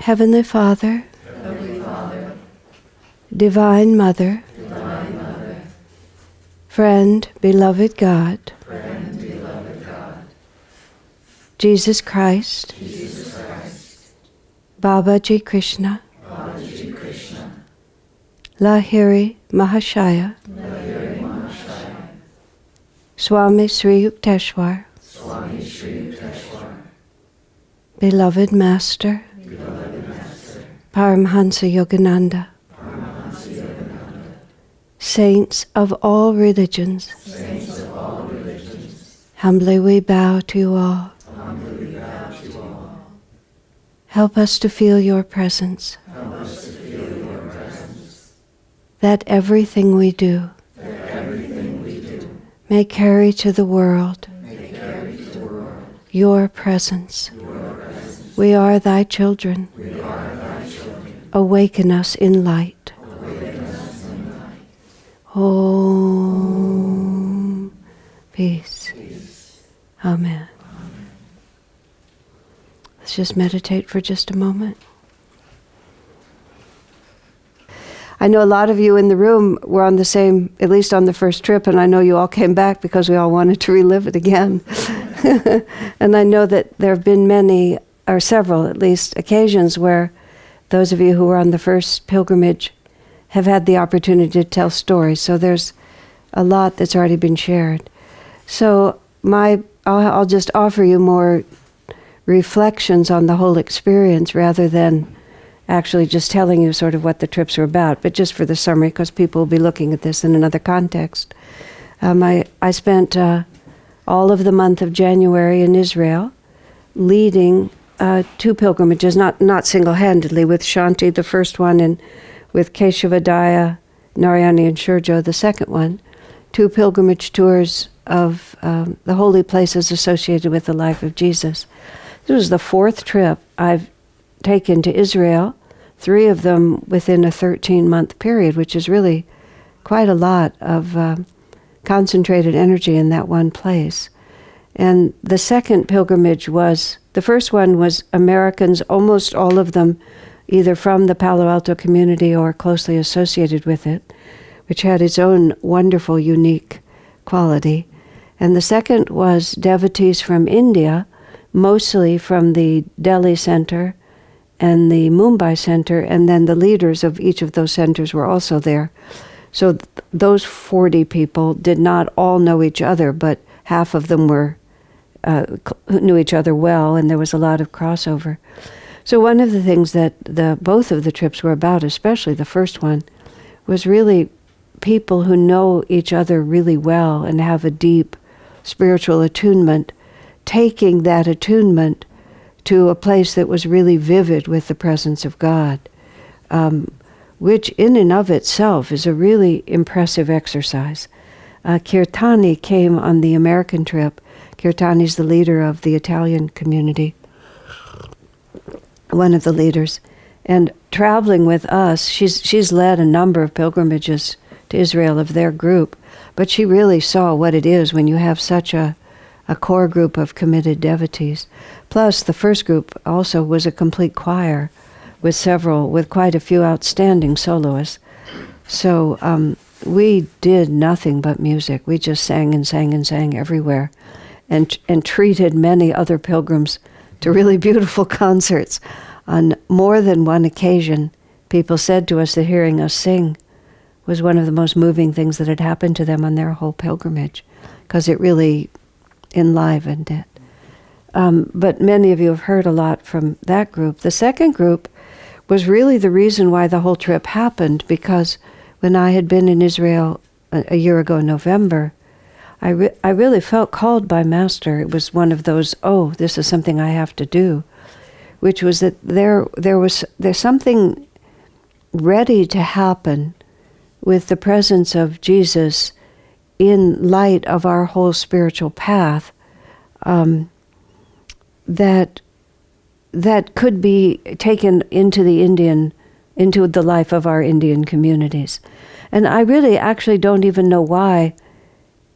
Heavenly Father, Divine Mother, Friend, beloved God, Jesus Christ, Babaji Krishna, Lahiri Mahashaya, Swami Sri Yukteswar, Beloved Master, Paramhansa Yogananda, Saints of all religions, humbly we bow to you all. Help us to feel your presence, that everything we do may carry to the world your presence. We are thy children. Awaken us in light. Om. Peace. Amen. Let's just meditate for just a moment. I know a lot of you in the room were on the same, at least on the first trip, and I know you all came back because we all wanted to relive it again. And I know that there have been many, or several at least, occasions where those of you who were on the first pilgrimage have had the opportunity to tell stories. So there's a lot that's already been shared. So I'll just offer you more reflections on the whole experience rather than actually just telling you sort of what the trips were about, but just for the summary, because people will be looking at this in another context. I spent all of the month of January in Israel leading two pilgrimages, not single-handedly, with Shanti, the first one, and with Keshavadaya, Narayani, and Shurjo, the second one, two pilgrimage tours of the holy places associated with the life of Jesus. This was the fourth trip I've taken to Israel, 3 of them within a 13-month period, which is really quite a lot of concentrated energy in that one place. And the second pilgrimage the first one was Americans, almost all of them either from the Palo Alto community or closely associated with it, which had its own wonderful, unique quality. And the second was devotees from India, mostly from the Delhi center and the Mumbai center, and then the leaders of each of those centers were also there. So those 40 people did not all know each other, but half of them knew each other well, and there was a lot of crossover. So one of the things that both of the trips were about, especially the first one, was really people who know each other really well and have a deep spiritual attunement, taking that attunement to a place that was really vivid with the presence of God, which in and of itself is a really impressive exercise. Kirtani came on the American trip. Kirtani's the leader of the Italian community, one of the leaders. And traveling with us, she's led a number of pilgrimages to Israel of their group, but she really saw what it is when you have such a core group of committed devotees. Plus, the first group also was a complete choir with quite a few outstanding soloists. So we did nothing but music. We just sang and sang and sang everywhere, and treated many other pilgrims to really beautiful concerts. On more than one occasion, people said to us that hearing us sing was one of the most moving things that had happened to them on their whole pilgrimage, because it really enlivened it. But many of you have heard a lot from that group. The second group was really the reason why the whole trip happened, because when I had been in Israel a year ago in November, I really felt called by Master. It was one of those, this is something I have to do, which was that there's something ready to happen with the presence of Jesus in light of our whole spiritual path, that could be taken into the life of our Indian communities. And I really actually don't even know why,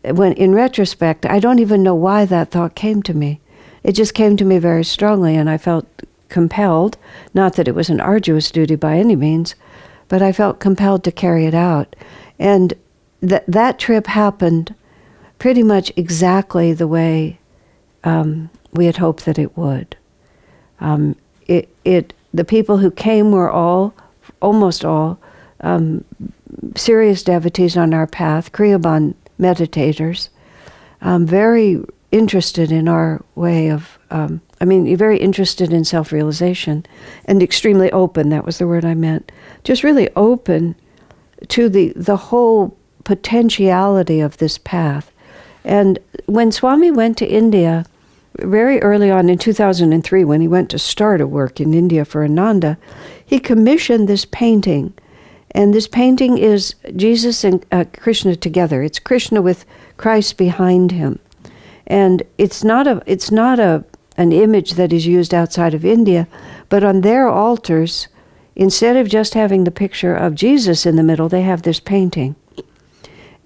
when in retrospect, I don't even know why that thought came to me. It just came to me very strongly, and I felt compelled, not that it was an arduous duty by any means, but I felt compelled to carry it out. And that trip happened pretty much exactly the way we had hoped that it would. The people who came were almost all, serious devotees on our path, Kriyaban meditators, very interested in our way of, very interested in self-realization, and extremely open, that was the word I meant, just really open to the whole potentiality of this path. And when Swami went to India, very early on in 2003, when he went to start a work in India for Ananda, he commissioned this painting. And this painting is Jesus and Krishna together. It's Krishna with Christ behind him. And it's not an image that is used outside of India, but on their altars, instead of just having the picture of Jesus in the middle, they have this painting.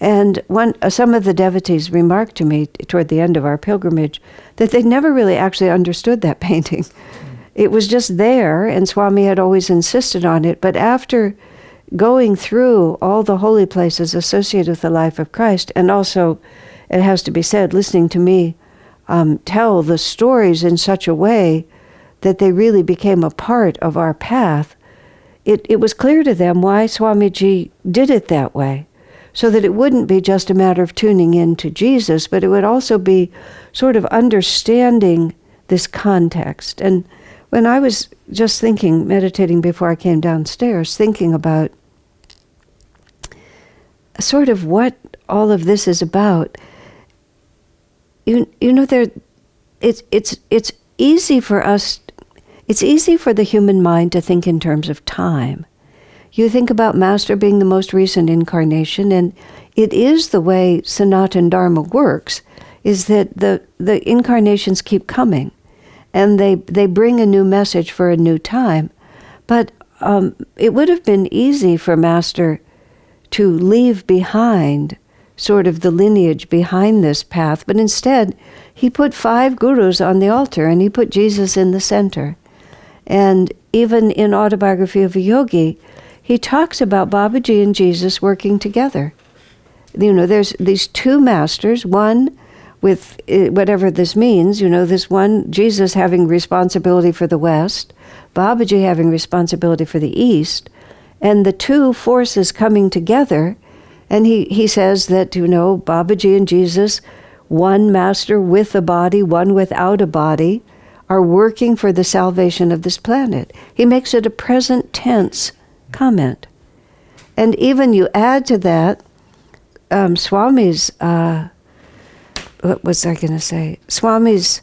And some of the devotees remarked to me toward the end of our pilgrimage that they never really actually understood that painting. It was just there, and Swami had always insisted on it. But after going through all the holy places associated with the life of Christ, and also, it has to be said, listening to me tell the stories in such a way that they really became a part of our path, it was clear to them why Swamiji did it that way. So that it wouldn't be just a matter of tuning in to Jesus, but it would also be sort of understanding this context. And when I was just meditating before I came downstairs, thinking about sort of what all of this is about, it's easy for us, it's easy for the human mind to think in terms of time. You think about Master being the most recent incarnation, and it is the way Sanatana Dharma works, is that the incarnations keep coming, and they bring a new message for a new time. But it would have been easy for Master to leave behind sort of the lineage behind this path, but instead he put 5 gurus on the altar, and he put Jesus in the center. And even in Autobiography of a Yogi, he talks about Babaji and Jesus working together. There's these 2 masters, one with whatever this means, this one, Jesus having responsibility for the West, Babaji having responsibility for the East, and the 2 forces coming together. And he says that, Babaji and Jesus, one master with a body, one without a body, are working for the salvation of this planet. He makes it a present tense comment. And even you add to that Swami's, what was I going to say? Swami's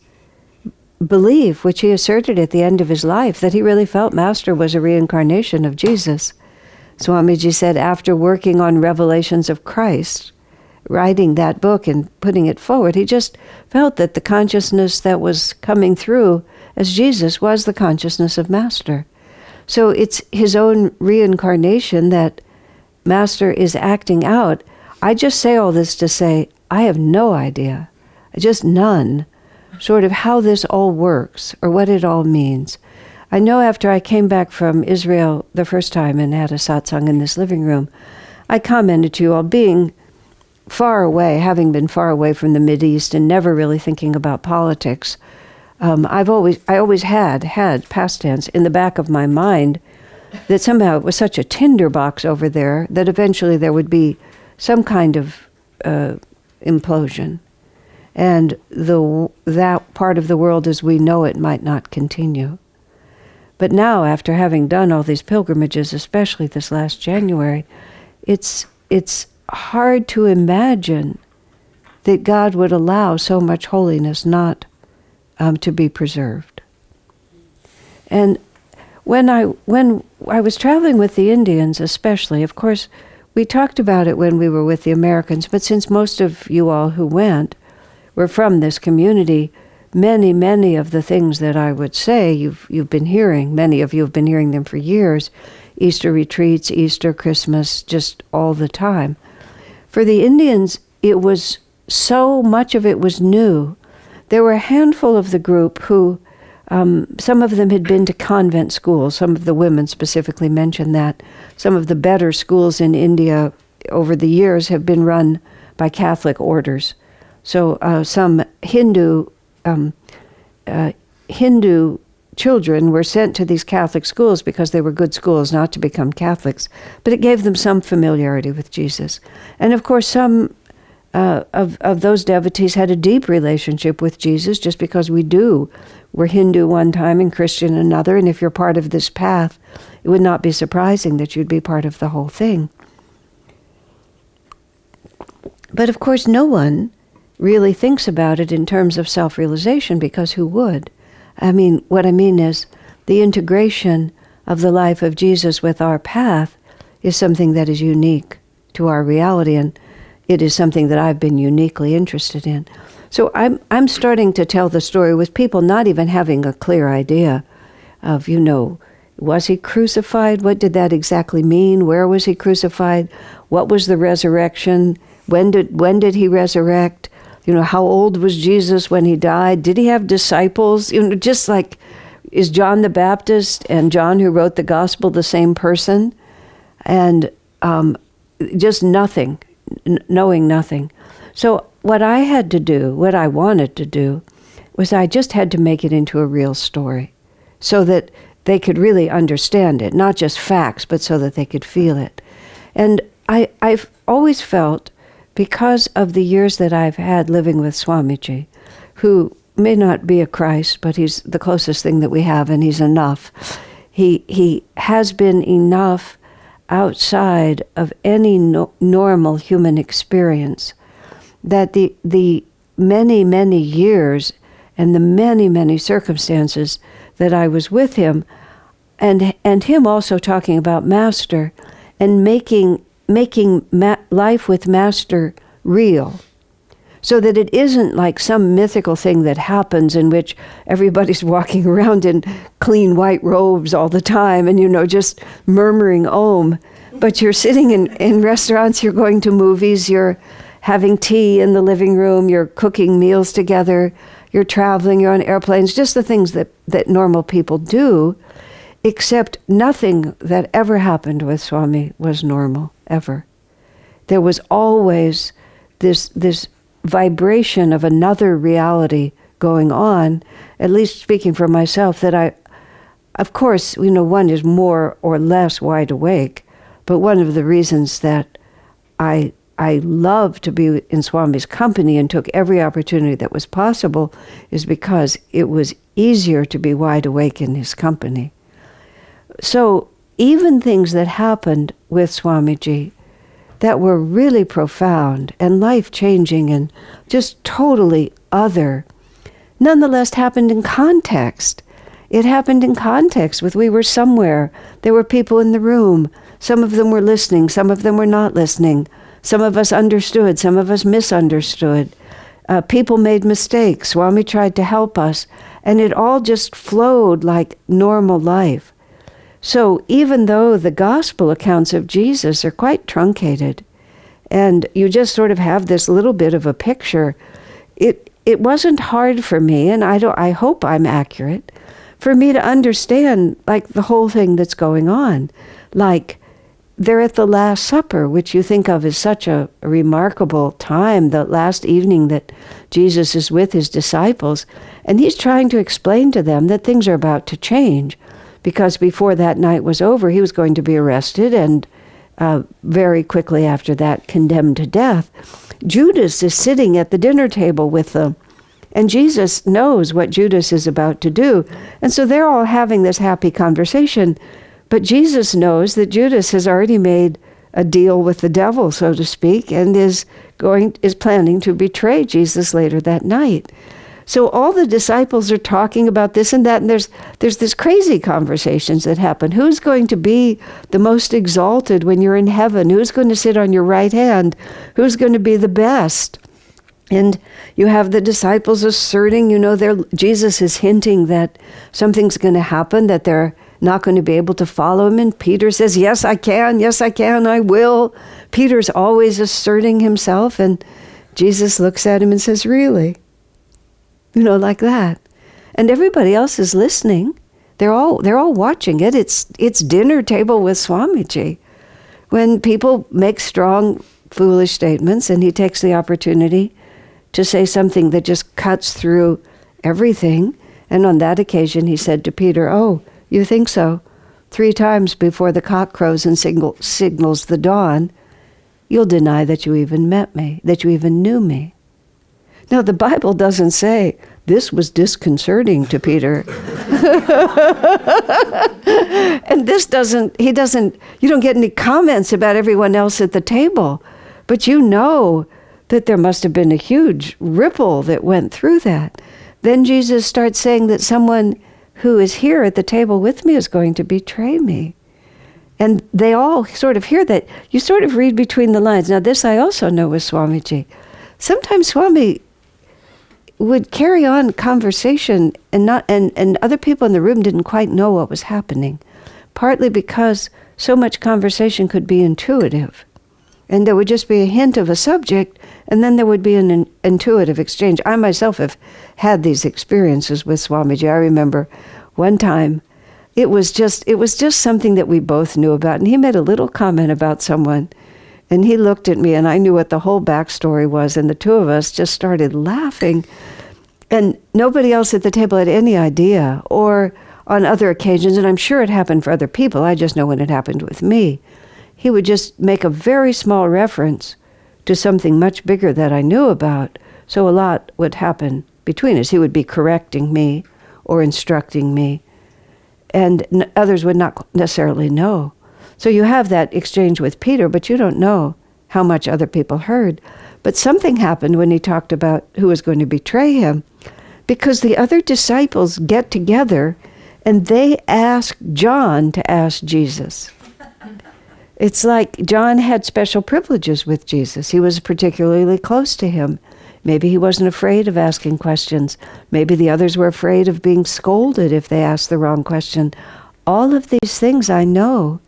belief, which he asserted at the end of his life, that he really felt Master was a reincarnation of Jesus. Swamiji said after working on Revelations of Christ, writing that book and putting it forward, he just felt that the consciousness that was coming through as Jesus was the consciousness of Master. So it's his own reincarnation that Master is acting out. I just say all this to say, I have no idea, just none, sort of how this all works or what it all means. I know after I came back from Israel the first time and had a satsang in this living room, I commented to you all, being far away, having been far away from the Mideast and never really thinking about politics, I always had past tense in the back of my mind that somehow it was such a tinderbox over there that eventually there would be some kind of implosion, and that part of the world as we know it might not continue. But now, after having done all these pilgrimages, especially this last January, it's hard to imagine that God would allow so much holiness not to be preserved. And when I was traveling with the Indians especially, of course, we talked about it when we were with the Americans, but since most of you all who went were from this community, many of the things that I would say you've been hearing, many of you have been hearing them for years, Easter retreats, Easter, Christmas, just all the time. For the Indians, it was so much of it was new. There were a handful of the group who Some of them had been to convent schools. Some of the women specifically mentioned that. Some of the better schools in India over the years have been run by Catholic orders. So some Hindu children were sent to these Catholic schools because they were good schools, not to become Catholics. But it gave them some familiarity with Jesus. And of course, some of those devotees had a deep relationship with Jesus, just because we do. We're Hindu one time and Christian another, and if you're part of this path, it would not be surprising that you'd be part of the whole thing. But of course, no one really thinks about it in terms of self-realization, because who would? I mean, what I mean is the integration of the life of Jesus with our path is something that is unique to our reality, and it is something that I've been uniquely interested in. So I'm starting to tell the story with people not even having a clear idea of, was he crucified? What did that exactly mean? Where was he crucified? What was the resurrection? When did he resurrect? How old was Jesus when he died? Did he have disciples? Just like, is John the Baptist and John who wrote the gospel the same person? And just nothing, knowing nothing. So what I had to do, what I wanted to do, was I just had to make it into a real story so that they could really understand it, not just facts, but so that they could feel it. And I've always felt, because of the years that I've had living with Swamiji, who may not be a Christ, but he's the closest thing that we have, and he's enough. He has been enough outside of any normal human experience, that the many, many years and the many, many circumstances that I was with him, and him also talking about Master and making life with Master real, so that it isn't like some mythical thing that happens in which everybody's walking around in clean white robes all the time and, just murmuring Om. But you're sitting in restaurants, you're going to movies, you're having tea in the living room, you're cooking meals together, you're traveling, you're on airplanes, just the things that normal people do, except nothing that ever happened with Swami was normal, ever. There was always this vibration of another reality going on, at least speaking for myself, that of course, one is more or less wide awake, but one of the reasons that I love to be in Swami's company and took every opportunity that was possible is because it was easier to be wide awake in his company. So even things that happened with Swamiji that were really profound and life-changing and just totally other, nonetheless happened in context. It happened in context with, we were somewhere, there were people in the room, some of them were listening, some of them were not listening, some of us understood, some of us misunderstood. People made mistakes, Swami tried to help us, and it all just flowed like normal life. So even though the gospel accounts of Jesus are quite truncated, and you just sort of have this little bit of a picture, it wasn't hard for me, and I hope I'm accurate, for me to understand like the whole thing that's going on. Like they're at the Last Supper, which you think of as such a remarkable time, the last evening that Jesus is with his disciples, and he's trying to explain to them that things are about to change. Because before that night was over, he was going to be arrested and very quickly after that condemned to death. Judas is sitting at the dinner table with them, and Jesus knows what Judas is about to do. And so they're all having this happy conversation, but Jesus knows that Judas has already made a deal with the devil, so to speak, and is planning to betray Jesus later that night. So all the disciples are talking about this and that, and there's this crazy conversations that happen. Who's going to be the most exalted when you're in heaven? Who's going to sit on your right hand? Who's going to be the best? And you have the disciples asserting, Jesus is hinting that something's going to happen, that they're not going to be able to follow him. And Peter says, yes, I can, I will. Peter's always asserting himself, and Jesus looks at him and says, really? Like that. And everybody else is listening. They're all watching it. It's dinner table with Swamiji. When people make strong, foolish statements, and he takes the opportunity to say something that just cuts through everything. And on that occasion, he said to Peter, "Oh, you think so? 3 times before the cock crows and signals the dawn, you'll deny that you even met me, that you even knew me." Now, the Bible doesn't say this was disconcerting to Peter. And you don't get any comments about everyone else at the table. But you know that there must have been a huge ripple that went through that. Then Jesus starts saying that someone who is here at the table with me is going to betray me. And they all sort of hear that. You sort of read between the lines. Now, this I also know with Swamiji. Sometimes Swami would carry on conversation and other people in the room didn't quite know what was happening, partly because so much conversation could be intuitive. And there would just be a hint of a subject, and then there would be an intuitive exchange. I myself have had these experiences with Swamiji. I remember one time, it was just something that we both knew about, and he made a little comment about someone, and he looked at me, and I knew what the whole backstory was, and the two of us just started laughing. And nobody else at the table had any idea, or on other occasions, and I'm sure it happened for other people, I just know when it happened with me, he would just make a very small reference to something much bigger that I knew about, so a lot would happen between us. He would be correcting me or instructing me, and others would not necessarily know. So you have that exchange with Peter, but you don't know how much other people heard. But something happened when he talked about who was going to betray him, because the other disciples get together and they ask John to ask Jesus. It's like John had special privileges with Jesus. He was particularly close to him. Maybe he wasn't afraid of asking questions. Maybe the others were afraid of being scolded if they asked the wrong question. All of these things I know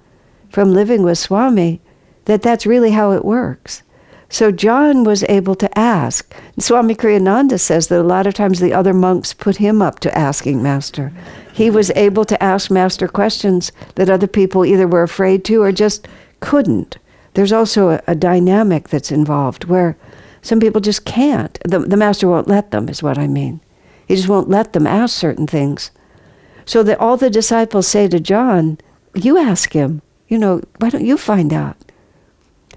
from living with Swami, that's really how it works. So John was able to ask. Swami Kriyananda says that a lot of times the other monks put him up to asking Master. He was able to ask Master questions that other people either were afraid to or just couldn't. There's also a dynamic that's involved where some people just can't. The Master won't let them, is what I mean. He just won't let them ask certain things. So that all the disciples say to John, "You ask him. Why don't you find out?"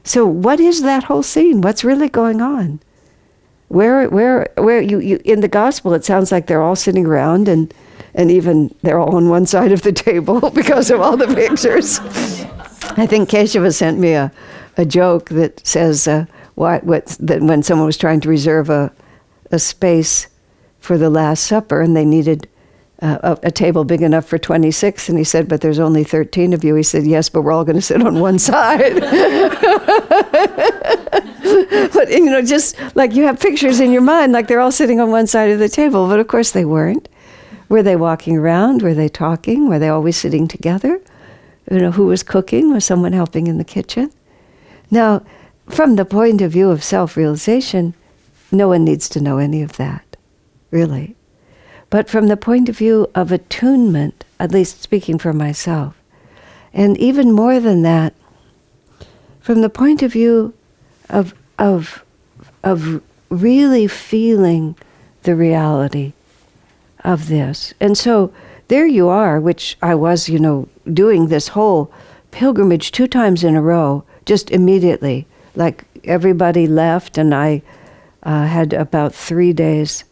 So what is that whole scene? What's really going on? Where you in the gospel, it sounds like they're all sitting around and even they're all on one side of the table because of all the pictures. I think Keshava sent me a joke that says that when someone was trying to reserve a space for the Last Supper and they needed a table big enough for 26, and he said, "But there's only 13 of you." He said, "Yes, but we're all going to sit on one side." But just like you have pictures in your mind, like they're all sitting on one side of the table, but of course they weren't. Were they walking around? Were they talking? Were they always sitting together? Who was cooking? Was someone helping in the kitchen? Now, from the point of view of self-realization, no one needs to know any of that, really. But from the point of view of attunement, at least speaking for myself, and even more than that, from the point of view of really feeling the reality of this. And so there you are, which I was, doing this whole pilgrimage 2 times in a row, just immediately. Like everybody left, and I had about 3 days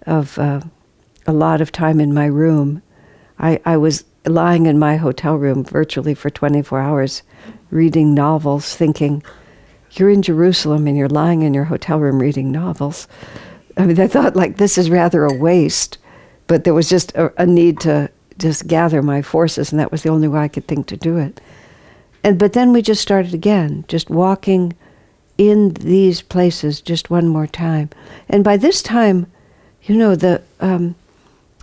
of a lot of time in my room. I was lying in my hotel room virtually for 24 hours, reading novels, thinking, you're in Jerusalem and you're lying in your hotel room reading novels. I mean, I thought, this is rather a waste, but there was just a need to just gather my forces, and that was the only way I could think to do it. But then we just started again, just walking in these places just one more time. And by this time, the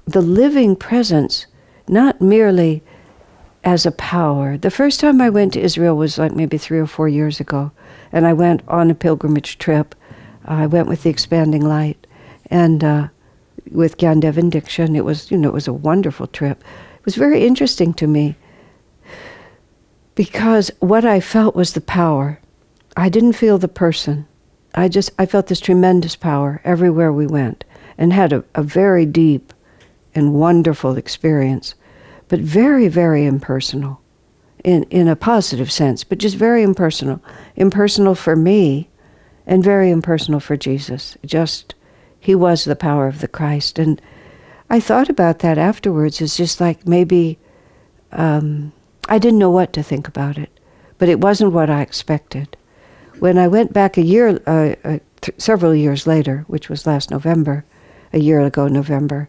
living presence, not merely as a power. The first time I went to Israel was maybe 3 or 4 years ago, and I went on a pilgrimage trip. I went with the Expanding Light, and with Gyandev and Diksha, and it was a wonderful trip. It was very interesting to me because what I felt was the power. I didn't feel the person. I felt this tremendous power everywhere we went, and had a very deep and wonderful experience, but very, very impersonal in a positive sense, but just very impersonal. Impersonal for me and very impersonal for Jesus. He was the power of the Christ. And I thought about that afterwards. It's just like maybe I didn't know what to think about it, but it wasn't what I expected. When I went back several years later, which was last November, a year ago November,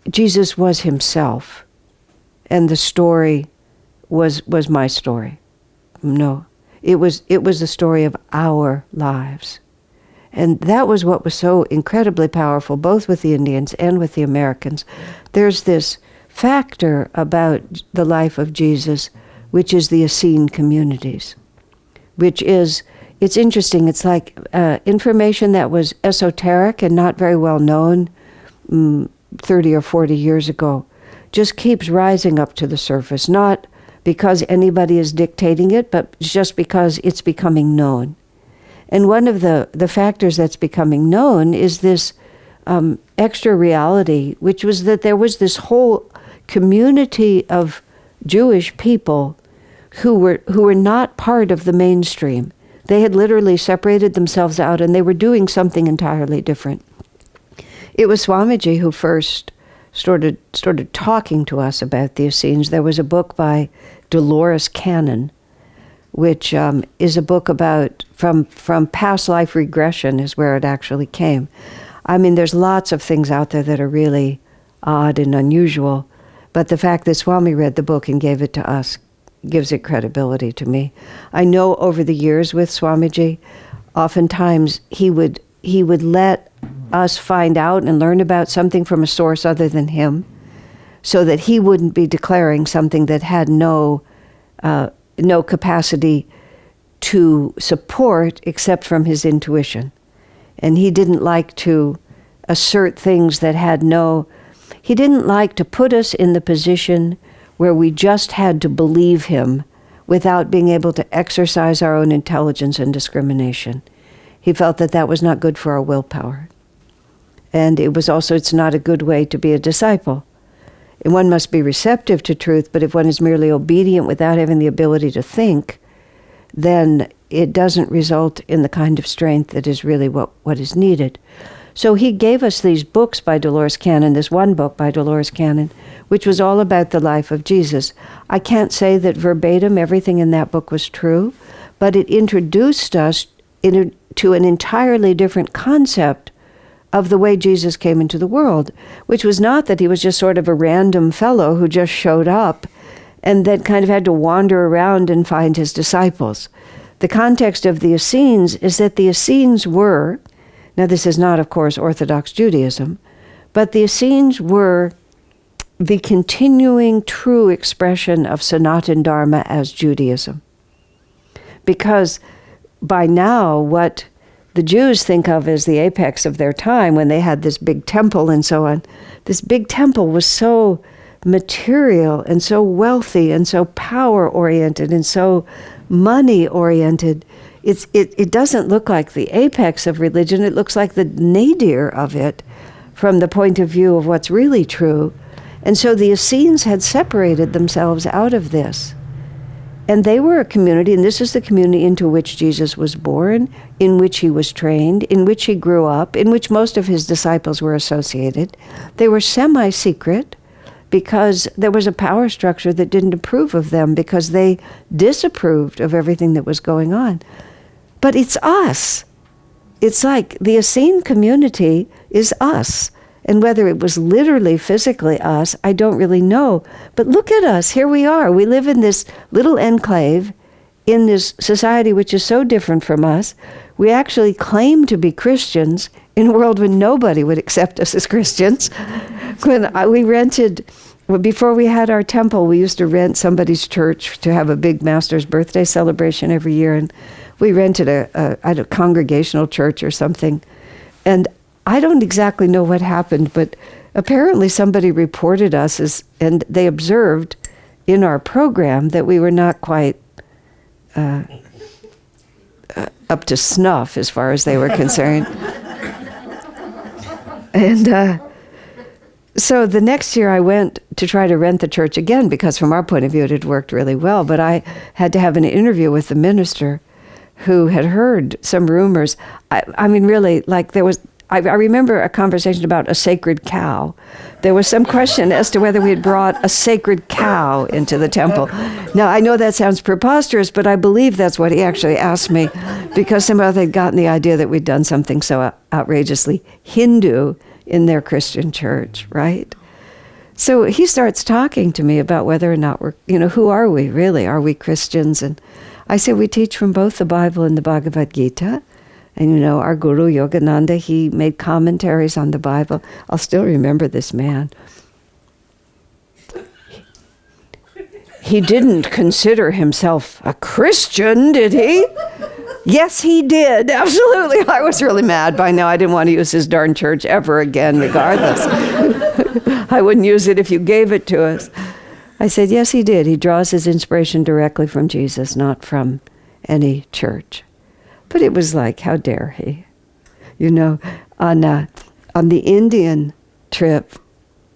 Jesus was himself, and the story was my story. No, it was the story of our lives. And that was what was so incredibly powerful, both with the Indians and with the Americans. There's this factor about the life of Jesus, which is the Essene communities, it's interesting. It's like information that was esoteric and not very well known 30 or 40 years ago just keeps rising up to the surface, not because anybody is dictating it, but just because it's becoming known. And one of the factors that's becoming known is this extra reality, which was that there was this whole community of Jewish people who were not part of the mainstream. They had literally separated themselves out, and they were doing something entirely different. It was Swamiji who first started talking to us about the Essenes. There was a book by Dolores Cannon, which is a book about from past life regression is where it actually came. I mean, there's lots of things out there that are really odd and unusual, but the fact that Swami read the book and gave it to us gives it credibility to me. I know over the years with Swamiji, oftentimes he would let us find out and learn about something from a source other than him, so that he wouldn't be declaring something that had no capacity to support except from his intuition. And he didn't like to assert things that he didn't like to put us in the position where we just had to believe him without being able to exercise our own intelligence and discrimination. He felt that was not good for our willpower. And it's not a good way to be a disciple. And one must be receptive to truth, but if one is merely obedient without having the ability to think, then it doesn't result in the kind of strength that is really what is needed. So he gave us these books by Dolores Cannon, this one book by Dolores Cannon, which was all about the life of Jesus. I can't say that verbatim everything in that book was true, but it introduced us to an entirely different concept of the way Jesus came into the world, which was not that he was just sort of a random fellow who just showed up and then kind of had to wander around and find his disciples. The context of the Essenes is that the Essenes were, now this is not, of course, Orthodox Judaism, but the Essenes were the continuing true expression of Sanatan Dharma as Judaism. Because by now, what the Jews think of as the apex of their time, when they had this big temple and so on, this big temple was so material and so wealthy and so power-oriented and so money-oriented. It doesn't look like the apex of religion. It looks like the nadir of it from the point of view of what's really true. And so the Essenes had separated themselves out of this. And they were a community, and this is the community into which Jesus was born, in which he was trained, in which he grew up, in which most of his disciples were associated. They were semi-secret because there was a power structure that didn't approve of them because they disapproved of everything that was going on. But it's us. It's like the Essene community is us. And whether it was literally, physically us, I don't really know. But look at us. Here we are. We live in this little enclave in this society which is so different from us. We actually claim to be Christians in a world when nobody would accept us as Christians. When we rented before we had our temple, we used to rent somebody's church to have a big master's birthday celebration every year. And we rented a congregational church or something. And I don't exactly know what happened, but apparently somebody reported us and they observed in our program that we were not quite up to snuff as far as they were concerned. And so the next year I went to try to rent the church again, because from our point of view it had worked really well, but I had to have an interview with the minister who had heard some rumors. I mean, really, like I remember a conversation about a sacred cow. There was some question as to whether we had brought a sacred cow into the temple. Now, I know that sounds preposterous, but I believe that's what he actually asked me, because somehow they'd gotten the idea that we'd done something so outrageously Hindu in their Christian church, right? So he starts talking to me about whether or not we're, who are we really? Are we Christians? And I say we teach from both the Bible and the Bhagavad Gita. And our Guru Yogananda, he made commentaries on the Bible. I'll still remember this man. He didn't consider himself a Christian, did he? Yes, he did. Absolutely. I was really mad by now. I didn't want to use his darn church ever again, regardless. I wouldn't use it if you gave it to us. I said, yes, he did. He draws his inspiration directly from Jesus, not from any church. But it was like, how dare he? On the Indian trip,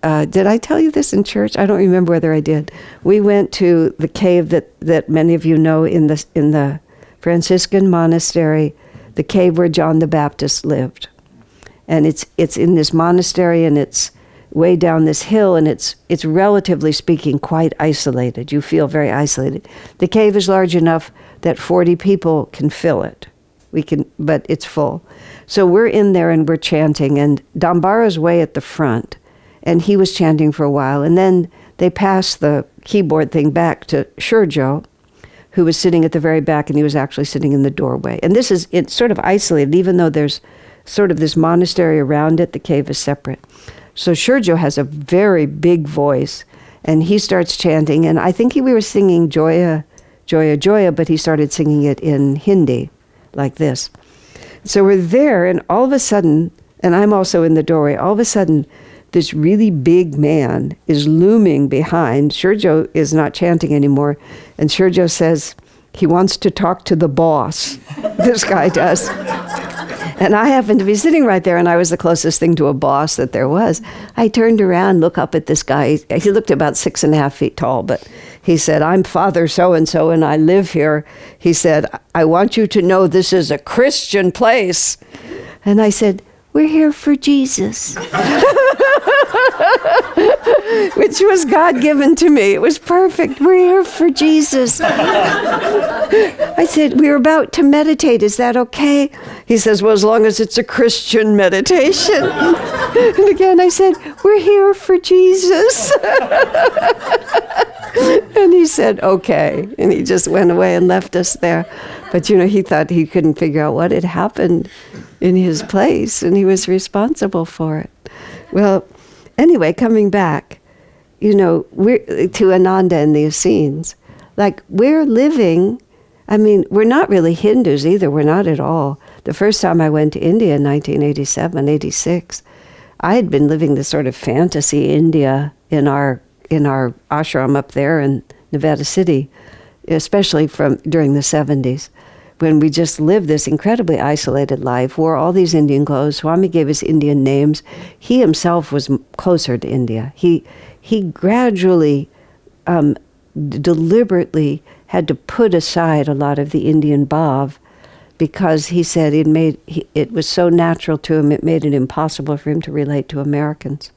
did I tell you this in church? I don't remember whether I did. We went to the cave that many of you know in the Franciscan monastery, the cave where John the Baptist lived. And it's in this monastery, and it's way down this hill, and it's relatively speaking quite isolated. You feel very isolated. The cave is large enough that 40 people can fill it. But it's full. So we're in there and we're chanting, and Dambara's way at the front, and he was chanting for a while, and then they passed the keyboard thing back to Shurjo, who was sitting at the very back, and he was actually sitting in the doorway. And it's sort of isolated, even though there's sort of this monastery around it, the cave is separate. So Shurjo has a very big voice, and he starts chanting, and I think we were singing Joya, Joya, Joya, but he started singing it in Hindi, like this. So we're there, and all of a sudden, and I'm also in the doorway, all of a sudden, this really big man is looming behind. Shurjo is not chanting anymore, and Shurjo says he wants to talk to the boss. This guy does. And I happened to be sitting right there, and I was the closest thing to a boss that there was. I turned around, look up at this guy. He looked about 6.5 feet tall, but he said, I'm Father so-and-so, and I live here. He said, I want you to know this is a Christian place. And I said, we're here for Jesus. Which was God-given to me. It was perfect. We're here for Jesus. I said, we're about to meditate. Is that okay? He says, well, as long as it's a Christian meditation. And again, I said, we're here for Jesus. And he said, okay. And he just went away and left us there. But, he thought he couldn't figure out what had happened in his place, and he was responsible for it. Well, anyway, coming back, we're to Ananda and the Essenes. Like, we're living, we're not really Hindus either. We're not at all. The first time I went to India in 1987, 86, I had been living this sort of fantasy India in our ashram up there in Nevada City, especially during the 70s, when we just lived this incredibly isolated life, wore all these Indian clothes. Swami gave us Indian names. He himself was closer to India. He gradually, deliberately had to put aside a lot of the Indian bhav, because he said it was so natural to him, it made it impossible for him to relate to Americans.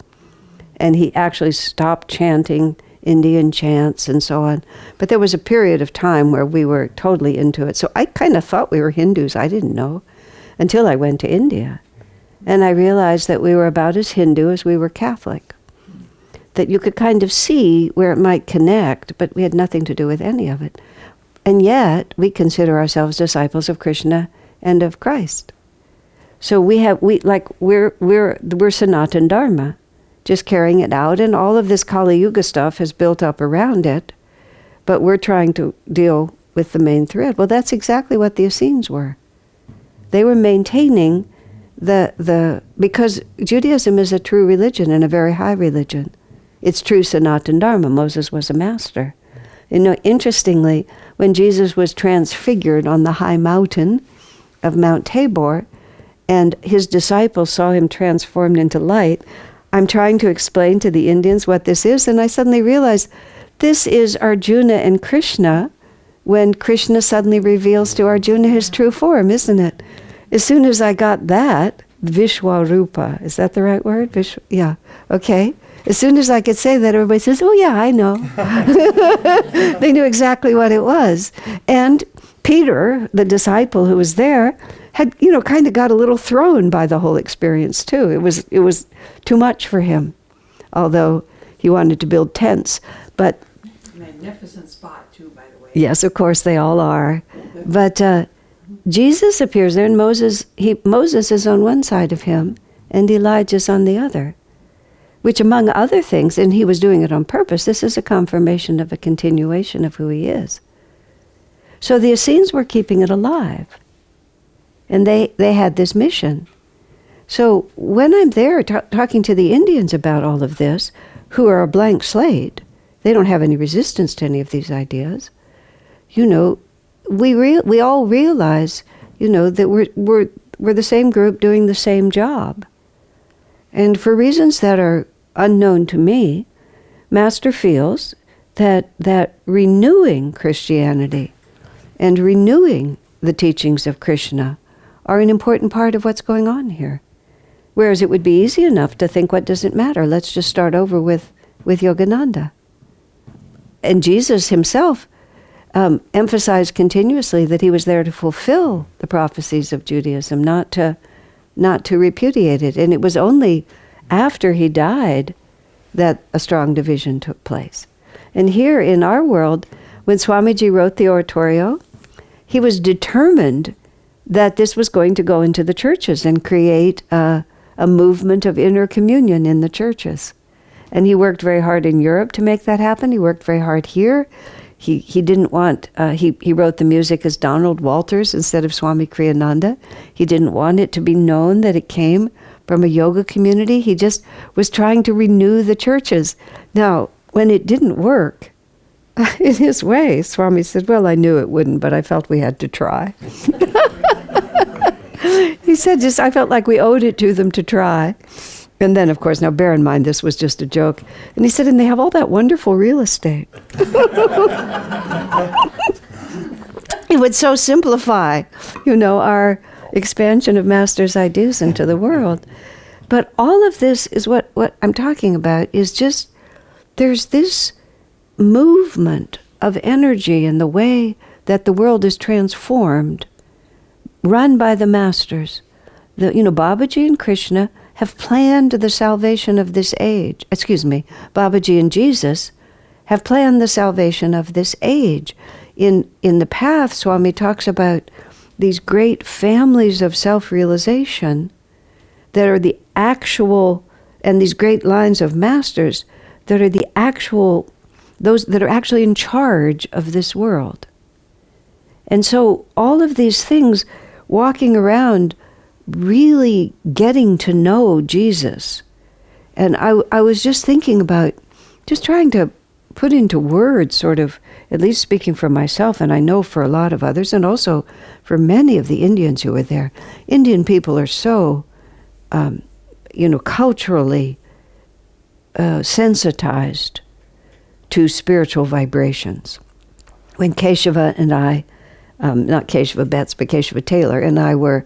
And he actually stopped chanting Indian chants and so on. But there was a period of time where we were totally into it. So I kind of thought we were Hindus. I didn't know until I went to India. And I realized that we were about as Hindu as we were Catholic. That you could kind of see where it might connect, but we had nothing to do with any of it. And yet, we consider ourselves disciples of Krishna and of Christ. So we're Sanatan Dharma. just carrying it out, and all of this Kali Yuga stuff has built up around it, but we're trying to deal with the main thread. Well, that's exactly what the Essenes were. They were maintaining because Judaism is a true religion and a very high religion. It's true Sanatana Dharma. Moses was a master. Interestingly, when Jesus was transfigured on the high mountain of Mount Tabor, and his disciples saw him transformed into light, I'm trying to explain to the Indians what this is, and I suddenly realized this is Arjuna and Krishna when Krishna suddenly reveals to Arjuna his true form, isn't it? As soon as I got that, Vishwarupa, is that the right word? Yeah, okay. As soon as I could say that, everybody says, oh yeah, I know. They knew exactly what it was. And Peter, the disciple who was there, had, kind of got a little thrown by the whole experience too. It was too much for him, although he wanted to build tents. But magnificent spot too, by the way. Yes, of course they all are. But Jesus appears there, and Moses is on one side of him, and Elijah's on the other. Which, among other things, and he was doing it on purpose, this is a confirmation of a continuation of who he is. So the Essenes were keeping it alive. And they had this mission. So when I'm there talking to the Indians about all of this, who are a blank slate, they don't have any resistance to any of these ideas, we all realize, that we're the same group doing the same job. And for reasons that are unknown to me, Master feels that renewing Christianity and renewing the teachings of Krishna are an important part of what's going on here. Whereas it would be easy enough to think, what does it matter? Let's just start over with Yogananda. And Jesus himself emphasized continuously that he was there to fulfill the prophecies of Judaism, not to repudiate it. And it was only after he died that a strong division took place. And here in our world, when Swamiji wrote the oratorio, he was determined that this was going to go into the churches and create a movement of inner communion in the churches. And he worked very hard in Europe to make that happen. He worked very hard here. He didn't want, he wrote the music as Donald Walters instead of Swami Kriyananda. He didn't want it to be known that it came from a yoga community. He just was trying to renew the churches. Now, when it didn't work, in his way, Swami said, well, I knew it wouldn't, but I felt we had to try. He said, I felt like we owed it to them to try. And then, of course, now bear in mind, this was just a joke. And he said, and they have all that wonderful real estate. It would so simplify, our expansion of Master's ideas into the world. But all of this is what I'm talking about is just, there's this movement of energy in the way that the world is transformed, run by the Masters. Babaji and Krishna have planned the salvation of this age. Babaji and Jesus have planned the salvation of this age. In the path, Swami talks about these great families of self-realization that are the actual, and these great lines of masters that are the actual, those that are actually in charge of this world. And so all of these things, walking around, really getting to know Jesus. And I was just thinking about, just trying to put into words, sort of, at least speaking for myself, and I know for a lot of others, and also for many of the Indians who were there. Indian people are so, culturally sensitized to spiritual vibrations. When Keshava and I, not Keshava Betts, but Keshava Taylor, and I were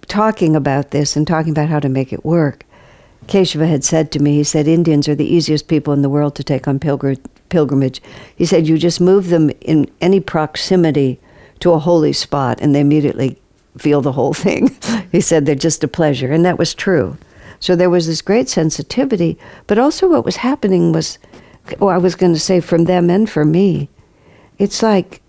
talking about this and talking about how to make it work, Keshava had said to me, he said, Indians are the easiest people in the world to take on pilgrimage. He said, you just move them in any proximity to a holy spot and they immediately feel the whole thing. He said, they're just a pleasure. And that was true. So there was this great sensitivity, but also what was happening was, I was going to say from them and for me, it's like,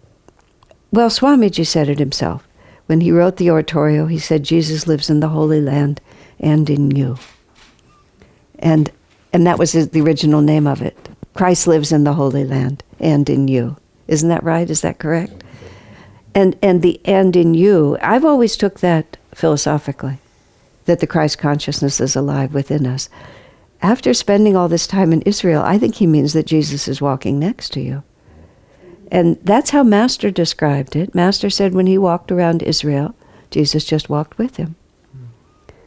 well, Swamiji said it himself. When he wrote the oratorio, he said, Jesus lives in the Holy Land and in you. And And that was the original name of it. Christ lives in the Holy Land and in you. Isn't that right? Is that correct? And the "and in you," I've always took that philosophically, that the Christ consciousness is alive within us. After spending all this time in Israel, I think he means that Jesus is walking next to you. And that's how Master described it. Master said when he walked around Israel, Jesus just walked with him.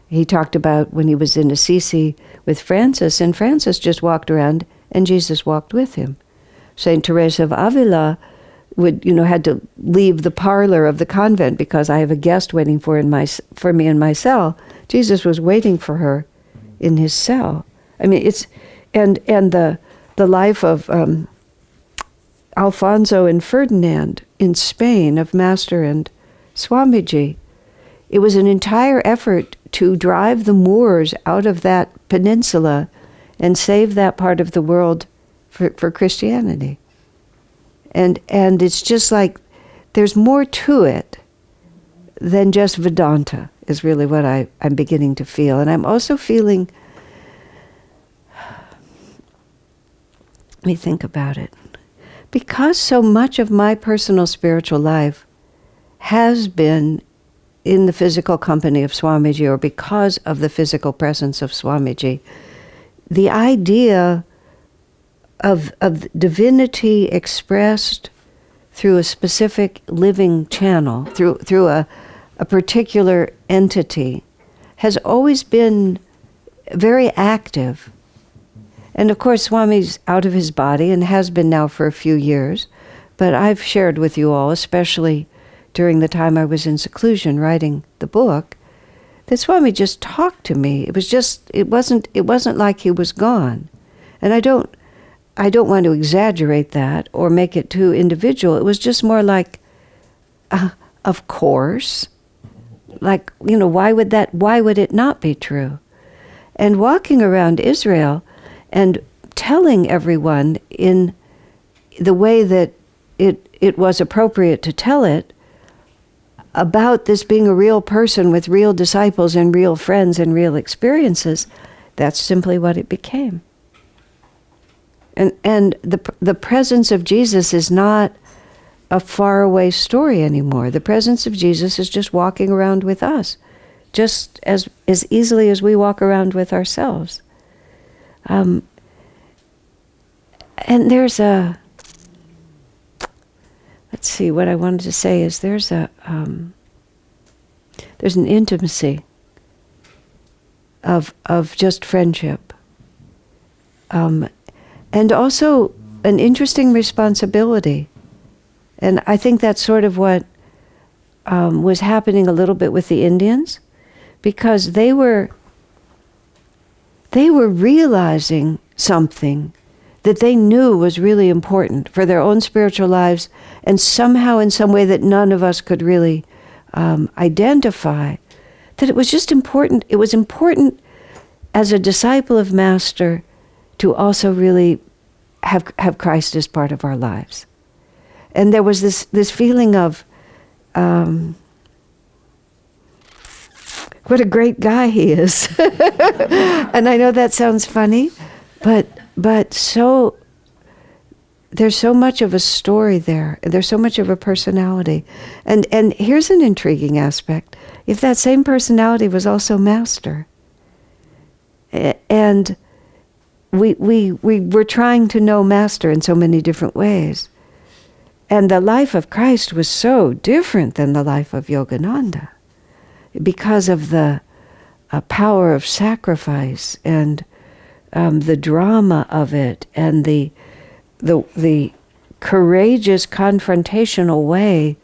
He talked about when he was in Assisi with Francis, and Francis just walked around and Jesus walked with him. Saint Teresa of Avila had to leave the parlor of the convent because I have a guest waiting for me in my cell. Jesus was waiting for her in his cell. I mean, it's and the life of Alfonso and Ferdinand in Spain, of Master and Swamiji. It was an entire effort to drive the Moors out of that peninsula and save that part of the world for Christianity. And it's just like there's more to it than just Vedanta, is really what I'm beginning to feel. And I'm also feeling, let me think about it. Because so much of my personal spiritual life has been in the physical company of Swamiji, or because of the physical presence of Swamiji, the idea of divinity expressed through a specific living channel, through a particular entity, has always been very active. And of course, Swami's out of his body and has been now for a few years, but I've shared with you all, especially during the time I was in seclusion writing the book, that Swami just talked to me. It wasn't like he was gone. And I don't want to exaggerate that or make it too individual. It was just more like, of course. Like, why would it not be true? And walking around Israel and telling everyone in the way that it was appropriate to tell it about this being a real person with real disciples and real friends and real experiences, that's simply what it became. And the presence of Jesus is not a faraway story anymore. The presence of Jesus is just walking around with us, just as easily as we walk around with ourselves. And there's let's see, what I wanted to say is there's an intimacy of just friendship. And also an interesting responsibility. And I think that's sort of what was happening a little bit with the Indians, because they were realizing something that they knew was really important for their own spiritual lives, and somehow in some way that none of us could really identify, that it was just important. It was important as a disciple of Master to also really have Christ as part of our lives. And there was this feeling of, what a great guy he is. And I know that sounds funny, but so there's so much of a story there. There's so much of a personality. And here's an intriguing aspect. If that same personality was also Master, and we were trying to know Master in so many different ways, and the life of Christ was so different than the life of Yogananda because of the power of sacrifice and the drama of it, and the courageous confrontational way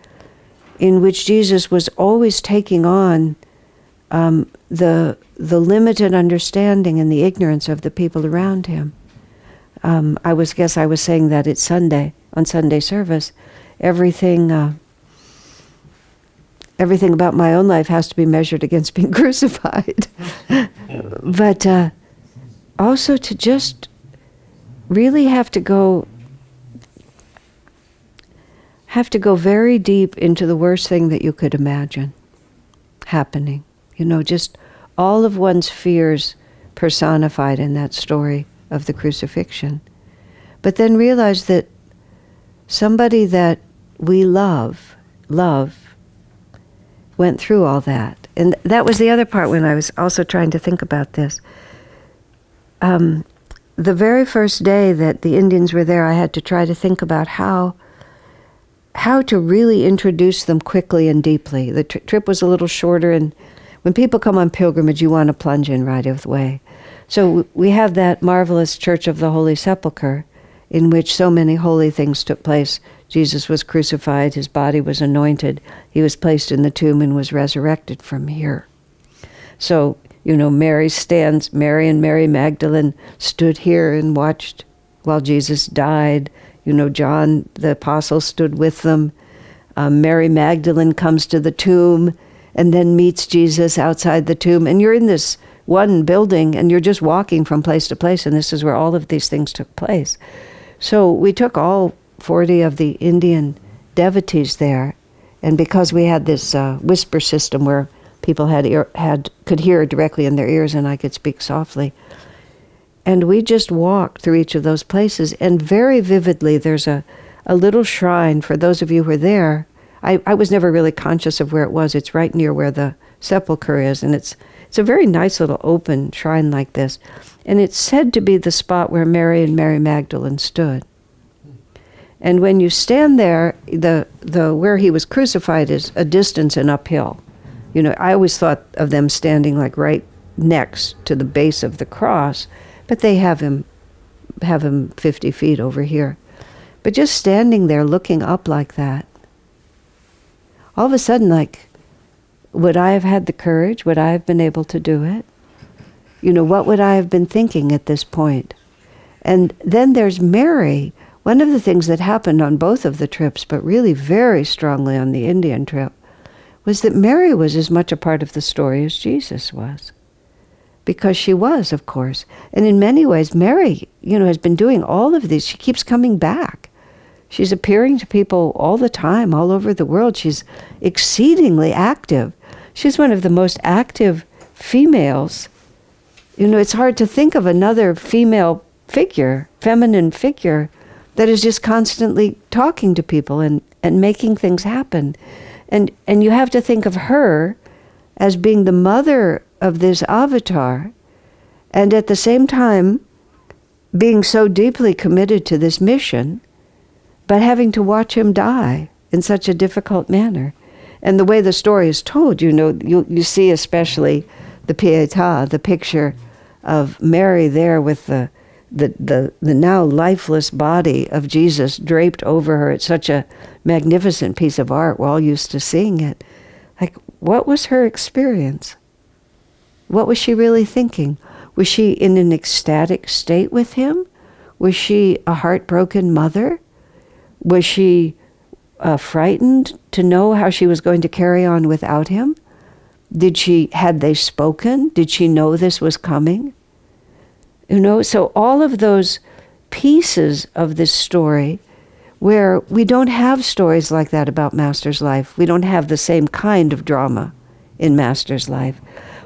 in which Jesus was always taking on the limited understanding and the ignorance of the people around him. I was saying that it's Sunday, on Sunday service. Everything about my own life has to be measured against being crucified. But also to just really have to go very deep into the worst thing that you could imagine happening. Just all of one's fears personified in that story of the crucifixion. But then realize that somebody that we love, went through all that. And that was the other part when I was also trying to think about this. The very first day that the Indians were there, I had to try to think about how to really introduce them quickly and deeply. The trip was a little shorter, and when people come on pilgrimage, you want to plunge in right away. So we have that marvelous Church of the Holy Sepulchre, in which so many holy things took place. Jesus was crucified, his body was anointed, he was placed in the tomb and was resurrected from here. So, Mary and Mary Magdalene stood here and watched while Jesus died. John the Apostle stood with them. Mary Magdalene comes to the tomb and then meets Jesus outside the tomb. And you're in this one building and you're just walking from place to place, and this is where all of these things took place. So we took all 40 of the Indian devotees there, and because we had this whisper system where people could hear directly in their ears and I could speak softly, and we just walked through each of those places, and very vividly there's a little shrine. For those of you who were there, I was never really conscious of where it was. It's right near where the Sepulchre is, and it's a very nice little open shrine like this, and it's said to be the spot where Mary and Mary Magdalene stood. And when you stand there, the where he was crucified is a distance and uphill. I always thought of them standing like right next to the base of the cross, but they have him 50 feet over here. But just standing there looking up like that, all of a sudden, like, would I have had the courage? Would I have been able to do it? What would I have been thinking at this point? And then there's Mary. One of the things that happened on both of the trips, but really very strongly on the Indian trip, was that Mary was as much a part of the story as Jesus was. Because she was, of course. And in many ways, Mary, has been doing all of these. She keeps coming back. She's appearing to people all the time, all over the world. She's exceedingly active. She's one of the most active females. It's hard to think of another female figure, feminine figure, that is just constantly talking to people and making things happen. And you have to think of her as being the mother of this avatar, and at the same time being so deeply committed to this mission, but having to watch him die in such a difficult manner. And the way the story is told, you see especially the Pietà, the picture of Mary there with the now lifeless body of Jesus draped over her. It's such a magnificent piece of art. We're all used to seeing it. Like, what was her experience? What was she really thinking? Was she in an ecstatic state with him? Was she a heartbroken mother? Was she frightened to know how she was going to carry on without him? Had they spoken? Did she know this was coming? So all of those pieces of this story, where we don't have stories like that about Master's life. We don't have the same kind of drama in Master's life,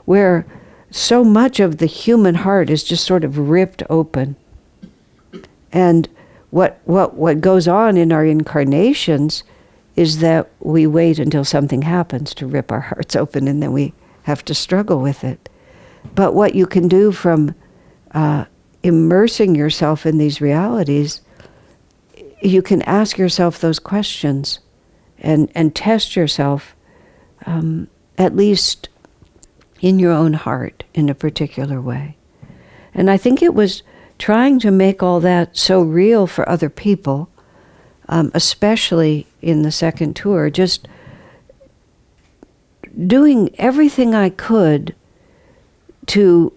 where so much of the human heart is just sort of ripped open. And what goes on in our incarnations is that we wait until something happens to rip our hearts open, and then we have to struggle with it. But what you can do from immersing yourself in these realities, you can ask yourself those questions and test yourself, at least in your own heart, in a particular way. And I think it was trying to make all that so real for other people, especially in the second tour, just doing everything I could to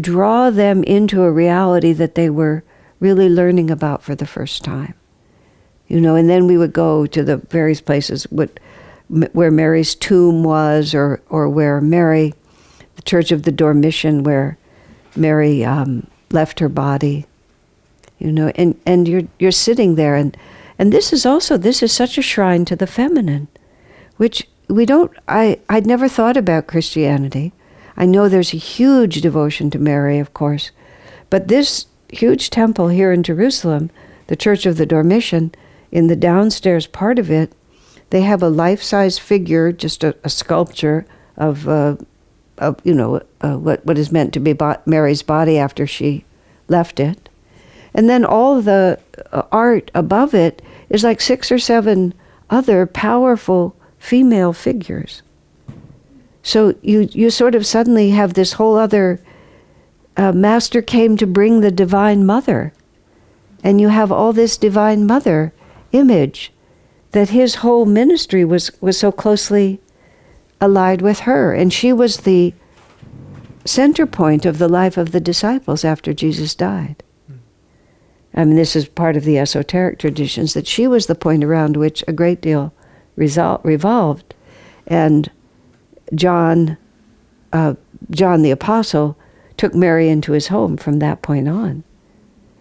draw them into a reality that they were really learning about for the first time. And then we would go to the various places where Mary's tomb was, or where Mary, the Church of the Dormition, where Mary left her body. And you're sitting there, and this is such a shrine to the feminine, which I'd never thought about Christianity. I know there's a huge devotion to Mary, of course, but this huge temple here in Jerusalem, the Church of the Dormition, in the downstairs part of it, they have a life-size figure, just a sculpture of what is meant to be Mary's body after she left it. And then all the art above it is like 6 or 7 other powerful female figures. So you sort of suddenly have this whole other Master came to bring the Divine Mother. And you have all this Divine Mother image that his whole ministry was so closely allied with her. And she was the center point of the life of the disciples after Jesus died. I mean, this is part of the esoteric traditions, that she was the point around which a great deal revolved. And John the Apostle took Mary into his home from that point on.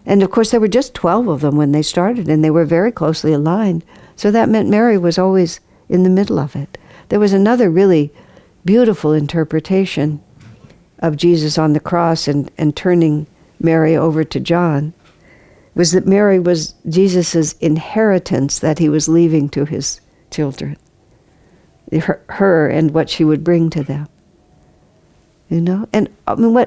And of course, there were just 12 of them when they started, and they were very closely aligned. So that meant Mary was always in the middle of it. There was another really beautiful interpretation of Jesus on the cross and turning Mary over to John, was that Mary was Jesus' inheritance that he was leaving to his children. Her and what she would bring to them. You know? And I mean,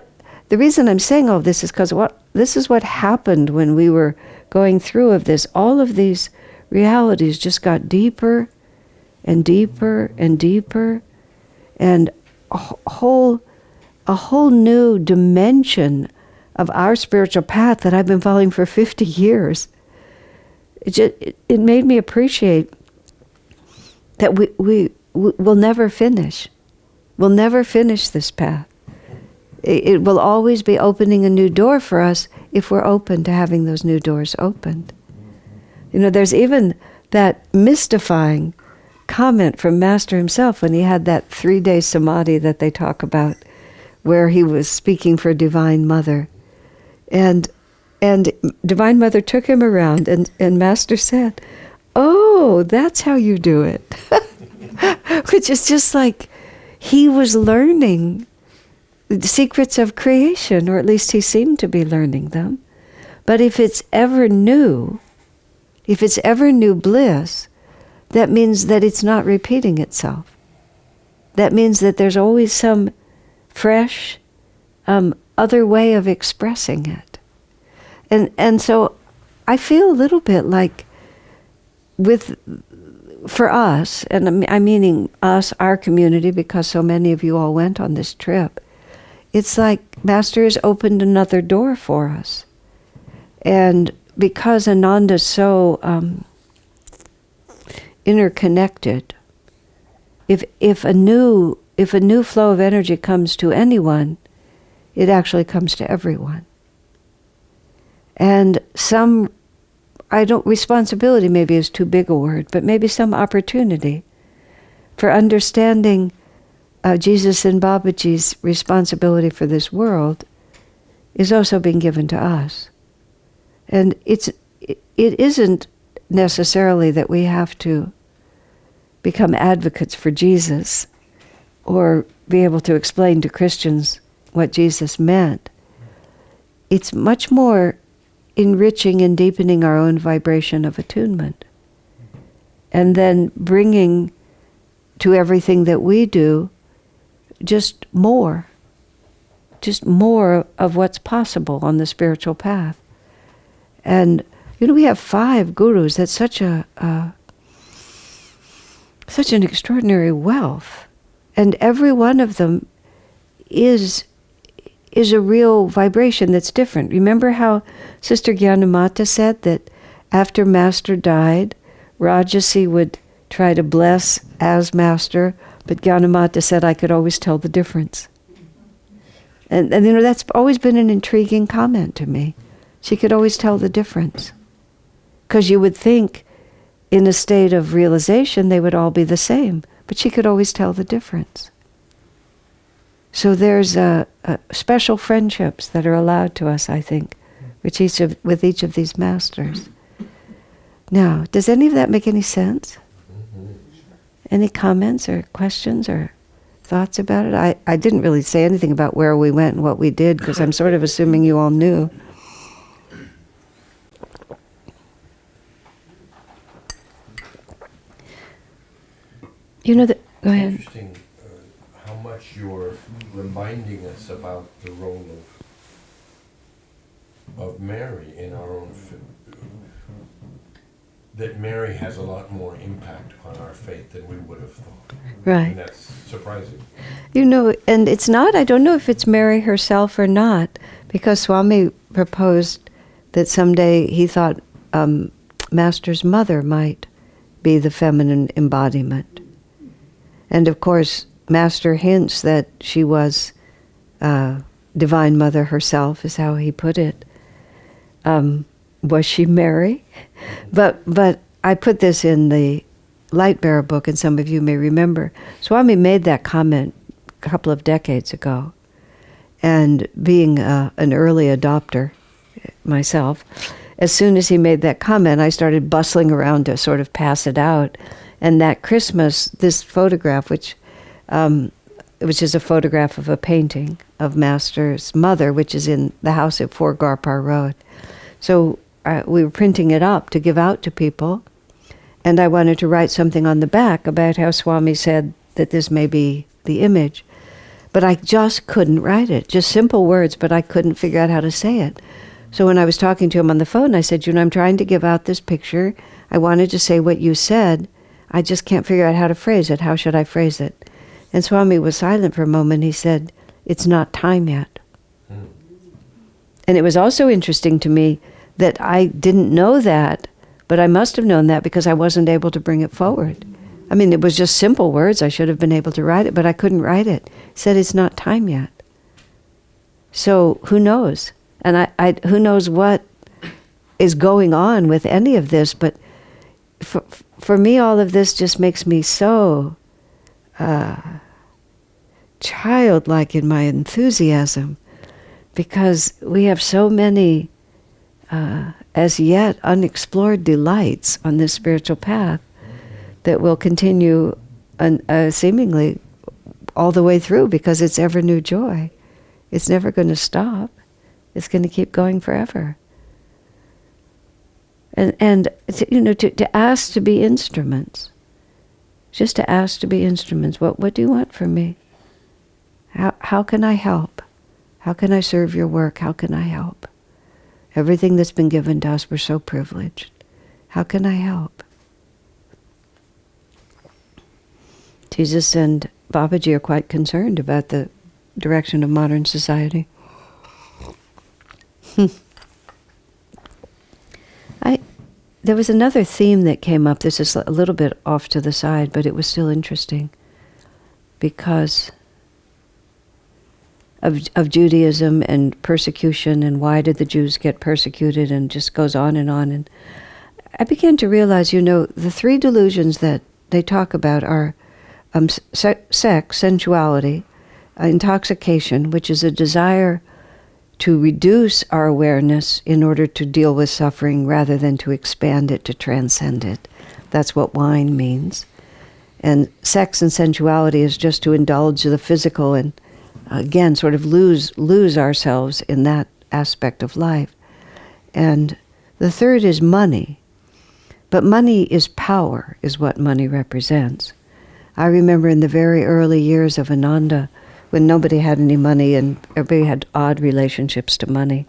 the reason I'm saying all of this is because this is what happened when we were going through of this. All of these realities just got deeper and deeper and deeper, and a whole new dimension of our spiritual path that I've been following for 50 years. It made me appreciate that we'll never finish. We'll never finish this path. It will always be opening a new door for us if we're open to having those new doors opened. You know, there's even that mystifying comment from Master himself when he had that 3-day samadhi that they talk about, where he was speaking for Divine Mother. And Divine Mother took him around, and Master said, "Oh, that's how you do it." Which is just like he was learning the secrets of creation, or at least he seemed to be learning them. But if it's ever new bliss, that means that it's not repeating itself. That means that there's always some fresh, other way of expressing it. And so I feel a little bit like for us, and I'm meaning us, our community, because so many of you all went on this trip, it's like Master has opened another door for us. And because Ananda's so interconnected, if a new flow of energy comes to anyone, it actually comes to everyone. And responsibility maybe is too big a word, but maybe some opportunity for understanding Jesus and Babaji's responsibility for this world is also being given to us. And it isn't necessarily that we have to become advocates for Jesus or be able to explain to Christians what Jesus meant. It's much more enriching and deepening our own vibration of attunement, and then bringing to everything that we do just more of what's possible on the spiritual path. And we have 5 gurus. That's such an extraordinary wealth, and every one of them is a real vibration that's different. Remember how Sister Gyanamata said that after Master died, Rajasi would try to bless as Master, but Gyanamata said, "I could always tell the difference." And that's always been an intriguing comment to me. She could always tell the difference. Because you would think in a state of realization they would all be the same, but she could always tell the difference. So there's special friendships that are allowed to us, I think, with each of these masters. Now, does any of that make any sense? Any comments or questions or thoughts about it? I didn't really say anything about where we went and what we did, because I'm sort of assuming you all knew. You know that. Go ahead. Interesting how much you're reminding us about the role of Mary in our own that Mary has a lot more impact on our faith than we would have thought. Right. And that's surprising. You know, and it's not, I don't know if it's Mary herself or not, because Swami proposed that someday he thought Master's mother might be the feminine embodiment. And of course, Master hints that she was Divine Mother herself, is how he put it. Was she Mary? But I put this in the Light Bearer book, and some of you may remember. Swami made that comment a couple of decades ago. And being an early adopter myself, as soon as he made that comment, I started bustling around to sort of pass it out. And that Christmas, this photograph, which is a photograph of a painting of Master's mother, which is in the house at 4 Garpar Road. So we were printing it up to give out to people, and I wanted to write something on the back about how Swami said that this may be the image. But I just couldn't write it, just simple words, but I couldn't figure out how to say it. So when I was talking to him on the phone, I said, I'm trying to give out this picture. I wanted to say what you said. I just can't figure out how to phrase it. How should I phrase it? And Swami was silent for a moment. He said, it's not time yet. And it was also interesting to me that I didn't know that, but I must have known that because I wasn't able to bring it forward. I mean, it was just simple words. I should have been able to write it, but I couldn't write it. He said, it's not time yet. So who knows? And who knows what is going on with any of this, but for me, all of this just makes me so childlike in my enthusiasm, because we have so many as yet unexplored delights on this spiritual path that will continue seemingly all the way through, because it's ever new joy. It's never going to stop. It's going to keep going forever. And to ask to be instruments, just to ask to be instruments. What do you want from me? How can I help? How can I serve your work? How can I help? Everything that's been given to us, we're so privileged. How can I help? Jesus and Babaji are quite concerned about the direction of modern society. There was another theme that came up. This is a little bit off to the side, but it was still interesting because of Judaism and persecution, and why did the Jews get persecuted, and just goes on. And I began to realize, the 3 delusions that they talk about are sex, sensuality, intoxication, which is a desire to reduce our awareness in order to deal with suffering rather than to expand it, to transcend it. That's what wine means. And sex and sensuality is just to indulge the physical and, again, sort of lose ourselves in that aspect of life. And the third is money. But money is power, is what money represents. I remember in the very early years of Ananda, when nobody had any money and everybody had odd relationships to money,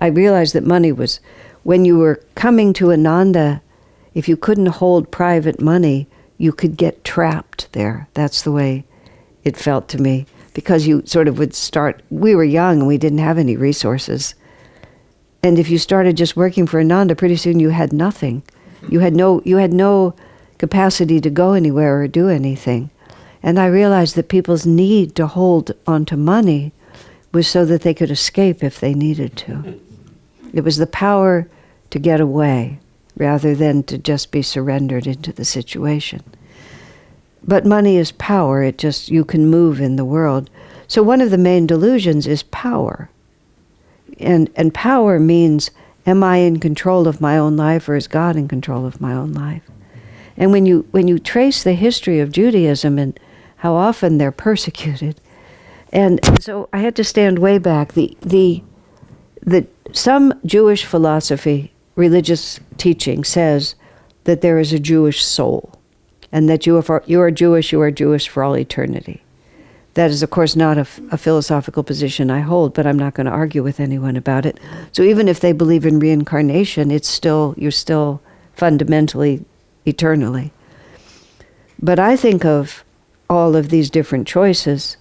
I realized that money was, when you were coming to Ananda, if you couldn't hold private money, you could get trapped there. That's the way it felt to me, because you sort of would start, we were young and we didn't have any resources. And if you started just working for Ananda, pretty soon you had nothing. You had no capacity to go anywhere or do anything. And I realized that people's need to hold onto money was so that they could escape if they needed to. It was the power to get away rather than to just be surrendered into the situation. But money is power. You can move in the world. So one of the main delusions is power. And power means, am I in control of my own life, or is God in control of my own life? And when you trace the history of Judaism and how often they're persecuted. And so I had to stand way back. Some Jewish philosophy, religious teaching says that there is a Jewish soul, and that you are Jewish for all eternity. That is, of course, not a philosophical position I hold, but I'm not going to argue with anyone about it. So even if they believe in reincarnation, you're still fundamentally eternally. But I think of all of these different choices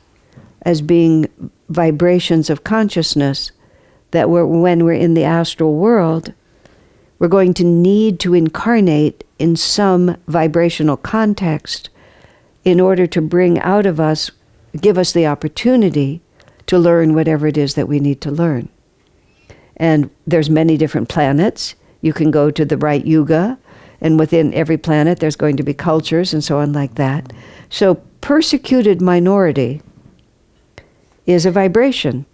as being vibrations of consciousness that when we're in the astral world, we're going to need to incarnate in some vibrational context in order to bring out of us, give us the opportunity to learn whatever it is that we need to learn. And there's many different planets. You can go to the right yuga, and within every planet there's going to be cultures and so on like that. So persecuted minority is a vibration.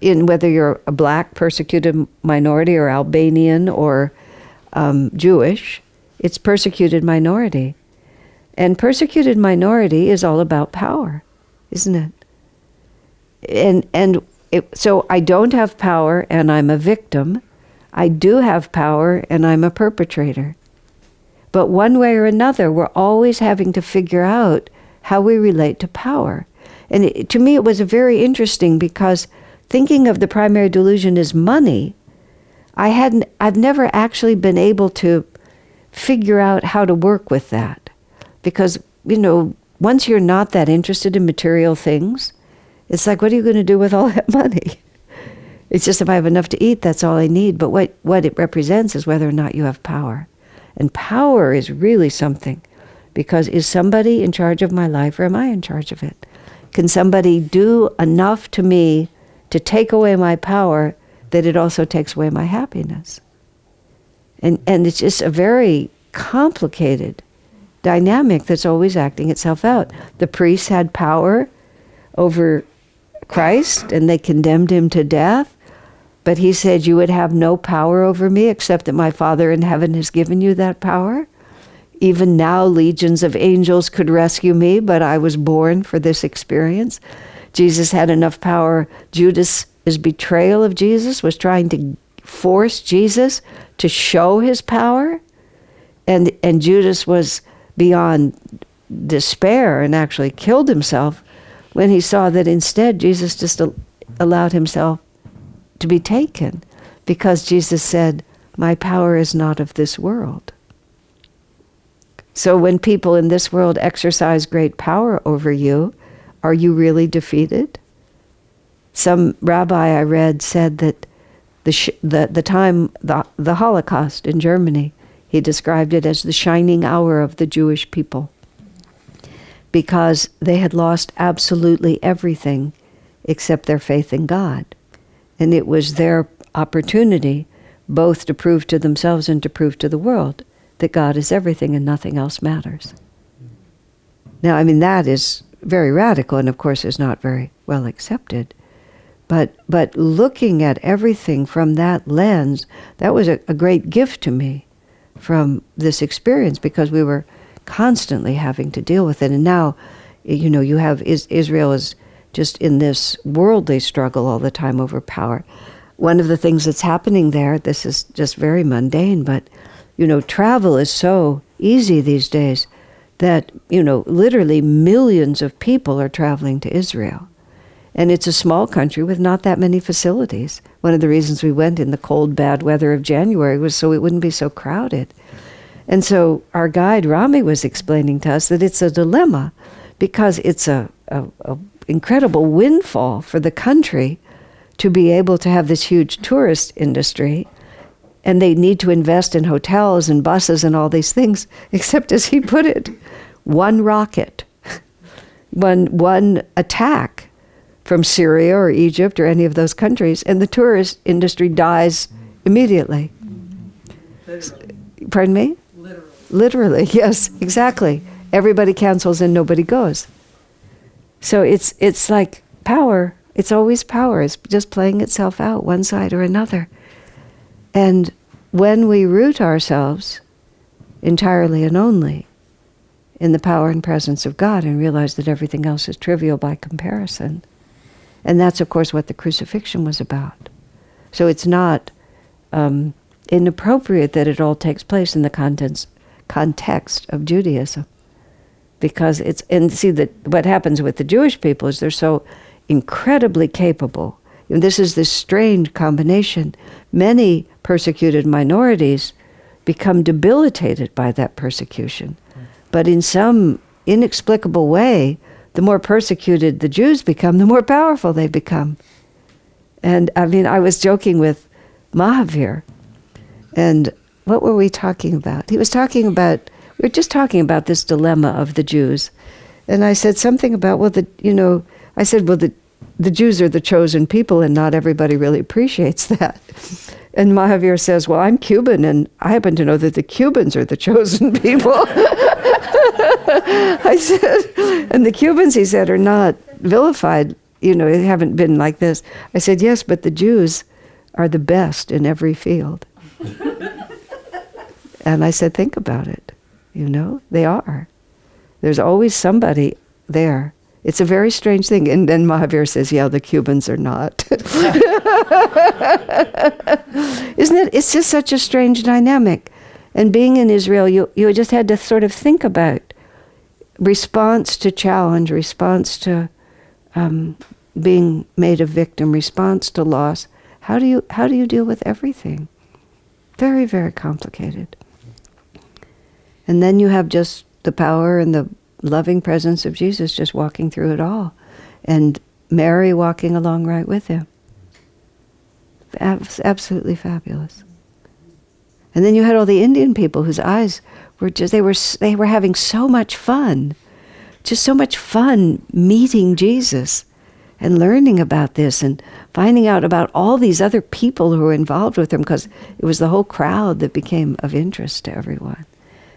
In whether you're a black persecuted minority or Albanian or Jewish, it's persecuted minority. And persecuted minority is all about power, isn't it? So I don't have power and I'm a victim. I do have power and I'm a perpetrator. But one way or another, we're always having to figure out how we relate to power. And to me, it was very interesting because thinking of the primary delusion as money, I've never actually been able to figure out how to work with that. Because, once you're not that interested in material things, it's like, what are you going to do with all that money? It's just, if I have enough to eat, that's all I need. But what it represents is whether or not you have power. And power is really something. Because is somebody in charge of my life, or am I in charge of it? Can somebody do enough to me to take away my power that it also takes away my happiness? And it's just a very complicated dynamic that's always acting itself out. The priests had power over Christ, and they condemned him to death. But he said, you would have no power over me except that my Father in heaven has given you that power. Even now, legions of angels could rescue me, but I was born for this experience. Jesus had enough power. Judas' betrayal of Jesus was trying to force Jesus to show his power. And Judas was beyond despair and actually killed himself when he saw that instead Jesus just allowed himself to be taken, because Jesus said, my power is not of this world. So when people in this world exercise great power over you, are you really defeated? Some rabbi I read said that the Holocaust in Germany, he described it as the shining hour of the Jewish people, because they had lost absolutely everything except their faith in God. And it was their opportunity both to prove to themselves and to prove to the world that God is everything and nothing else matters. Now, that is very radical, and of course is not very well accepted. But looking at everything from that lens, that was a great gift to me from this experience, because we were constantly having to deal with it. And now, you have Israel is just in this worldly struggle all the time over power. One of the things that's happening there, this is just very mundane, but travel is so easy these days that, literally millions of people are traveling to Israel. And it's a small country with not that many facilities. One of the reasons we went in the cold, bad weather of January was so it wouldn't be so crowded. And so our guide, Rami, was explaining to us that it's a dilemma, because it's a incredible windfall for the country to be able to have this huge tourist industry, and they need to invest in hotels and buses and all these things, except, as he put it, one rocket, one attack from Syria or Egypt or any of those countries, and the tourist industry dies immediately. Literally. Pardon me? Literally. Literally, yes, exactly. Everybody cancels and nobody goes. So it's like power. It's always power. It's just playing itself out, one side or another. And when we root ourselves entirely and only in the power and presence of God and realize that everything else is trivial by comparison. And that's, of course, what the crucifixion was about. So it's not inappropriate that it all takes place in the context of Judaism. Because it's, and see, that what happens with the Jewish people is they're so incredibly capable. And this is this strange combination. Many persecuted minorities become debilitated by that persecution. But in some inexplicable way, the more persecuted the Jews become, the more powerful they become. And I mean, I was joking with Mahavir, and what were we talking about? He was talking about, we were just talking about this dilemma of the Jews. And I said something about, well, the Jews are the chosen people and not everybody really appreciates that. And Mahavir says, well, I'm Cuban and I happen to know that the Cubans are the chosen people. I said, and the Cubans, he said, are not vilified, they haven't been like this. I said, yes, but the Jews are the best in every field. And I said, think about it, they are. There's always somebody there. It's a very strange thing. And then Mahavir says, yeah, the Cubans are not. Isn't it? It's just such a strange dynamic. And being in Israel, you just had to sort of think about response to challenge, response to being made a victim, response to loss. How do you deal with everything? Very, very complicated. And then you have just the power and the loving presence of Jesus just walking through it all. And Mary walking along right with him. Absolutely fabulous. And then you had all the Indian people whose eyes were just, they were having so much fun. Just so much fun meeting Jesus and learning about this and finding out about all these other people who were involved with him, because it was the whole crowd that became of interest to everyone.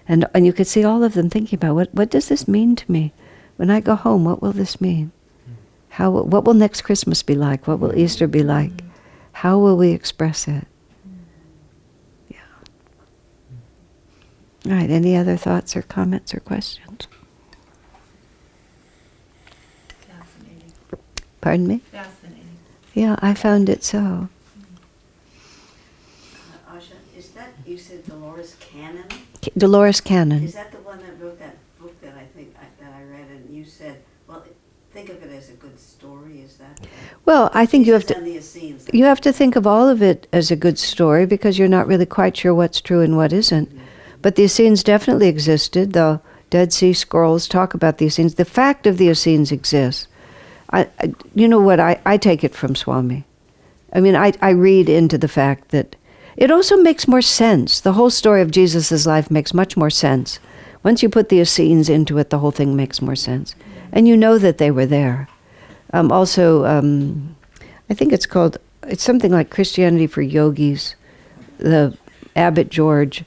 And you could see all of them thinking about, what does this mean to me? When I go home, what will this mean? What will next Christmas be like? What will Easter be like? How will we express it? Yeah. All right, any other thoughts or comments or questions? Fascinating. Pardon me? Fascinating. Yeah, I found it so. Asha, is that, you said Dolores Cannon? Dolores Cannon. Is that the one that wrote that book that I think that I read, and you said, well, think of it as a good story, is that? Well, I think you have Jesus to... and the Essenes. You have to think of all of it as a good story because you're not really quite sure what's true and what isn't. But the Essenes definitely existed. The Dead Sea Scrolls talk about the Essenes. The fact of the Essenes exists. You know what? I take it from Swami. I mean, I read into the fact that it also makes more sense. The whole story of Jesus' life makes much more sense. Once you put the Essenes into it, the whole thing makes more sense. And you know that they were there. I think it's something like Christianity for Yogis, the Abbot George.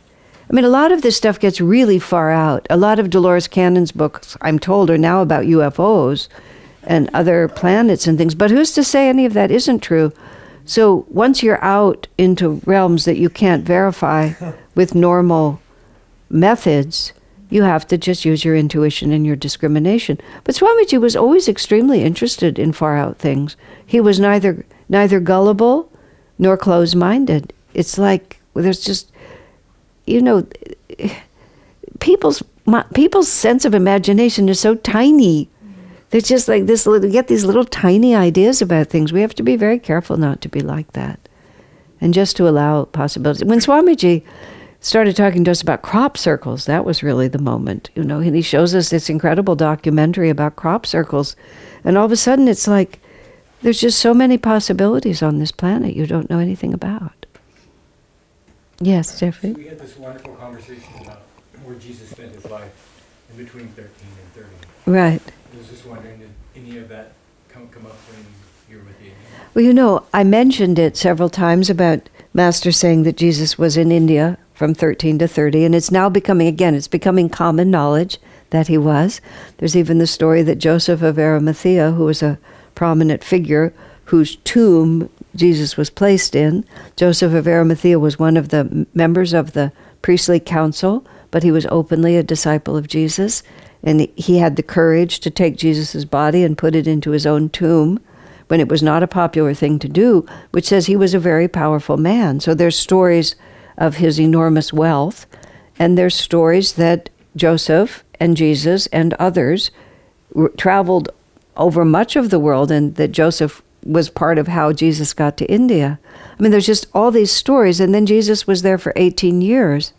I mean, a lot of this stuff gets really far out. A lot of Dolores Cannon's books, I'm told, are now about UFOs and other planets and things. But who's to say any of that isn't true? So once you're out into realms that you can't verify with normal methods, you have to just use your intuition and your discrimination. But Swamiji was always extremely interested in far out things. He was neither gullible nor closed-minded. It's like there's just, people's sense of imagination is so tiny. They're just like this. We get these little tiny ideas about things. We have to be very careful not to be like that, and just to allow possibilities. When Swamiji started talking to us about crop circles, that was really the moment, and he shows us this incredible documentary about crop circles, and all of a sudden it's like there's just so many possibilities on this planet you don't know anything about. Yes, Jeffrey? So we had this wonderful conversation about where Jesus spent his life in between 13 and 30. Right. I was just wondering, did any of that come up when you were with the Well, I mentioned it several times about Master saying that Jesus was in India from 13 to 30, and it's now becoming common knowledge that he was. There's even the story that Joseph of Arimathea, who was a prominent figure whose tomb Jesus was placed in. Joseph of Arimathea was one of the members of the priestly council, but he was openly a disciple of Jesus. And he had the courage to take Jesus' body and put it into his own tomb when it was not a popular thing to do, which says he was a very powerful man. So there's stories of his enormous wealth, and there's stories that Joseph and Jesus and others traveled over much of the world, and that Joseph was part of how Jesus got to India. I mean, there's just all these stories, and then Jesus was there for 18 years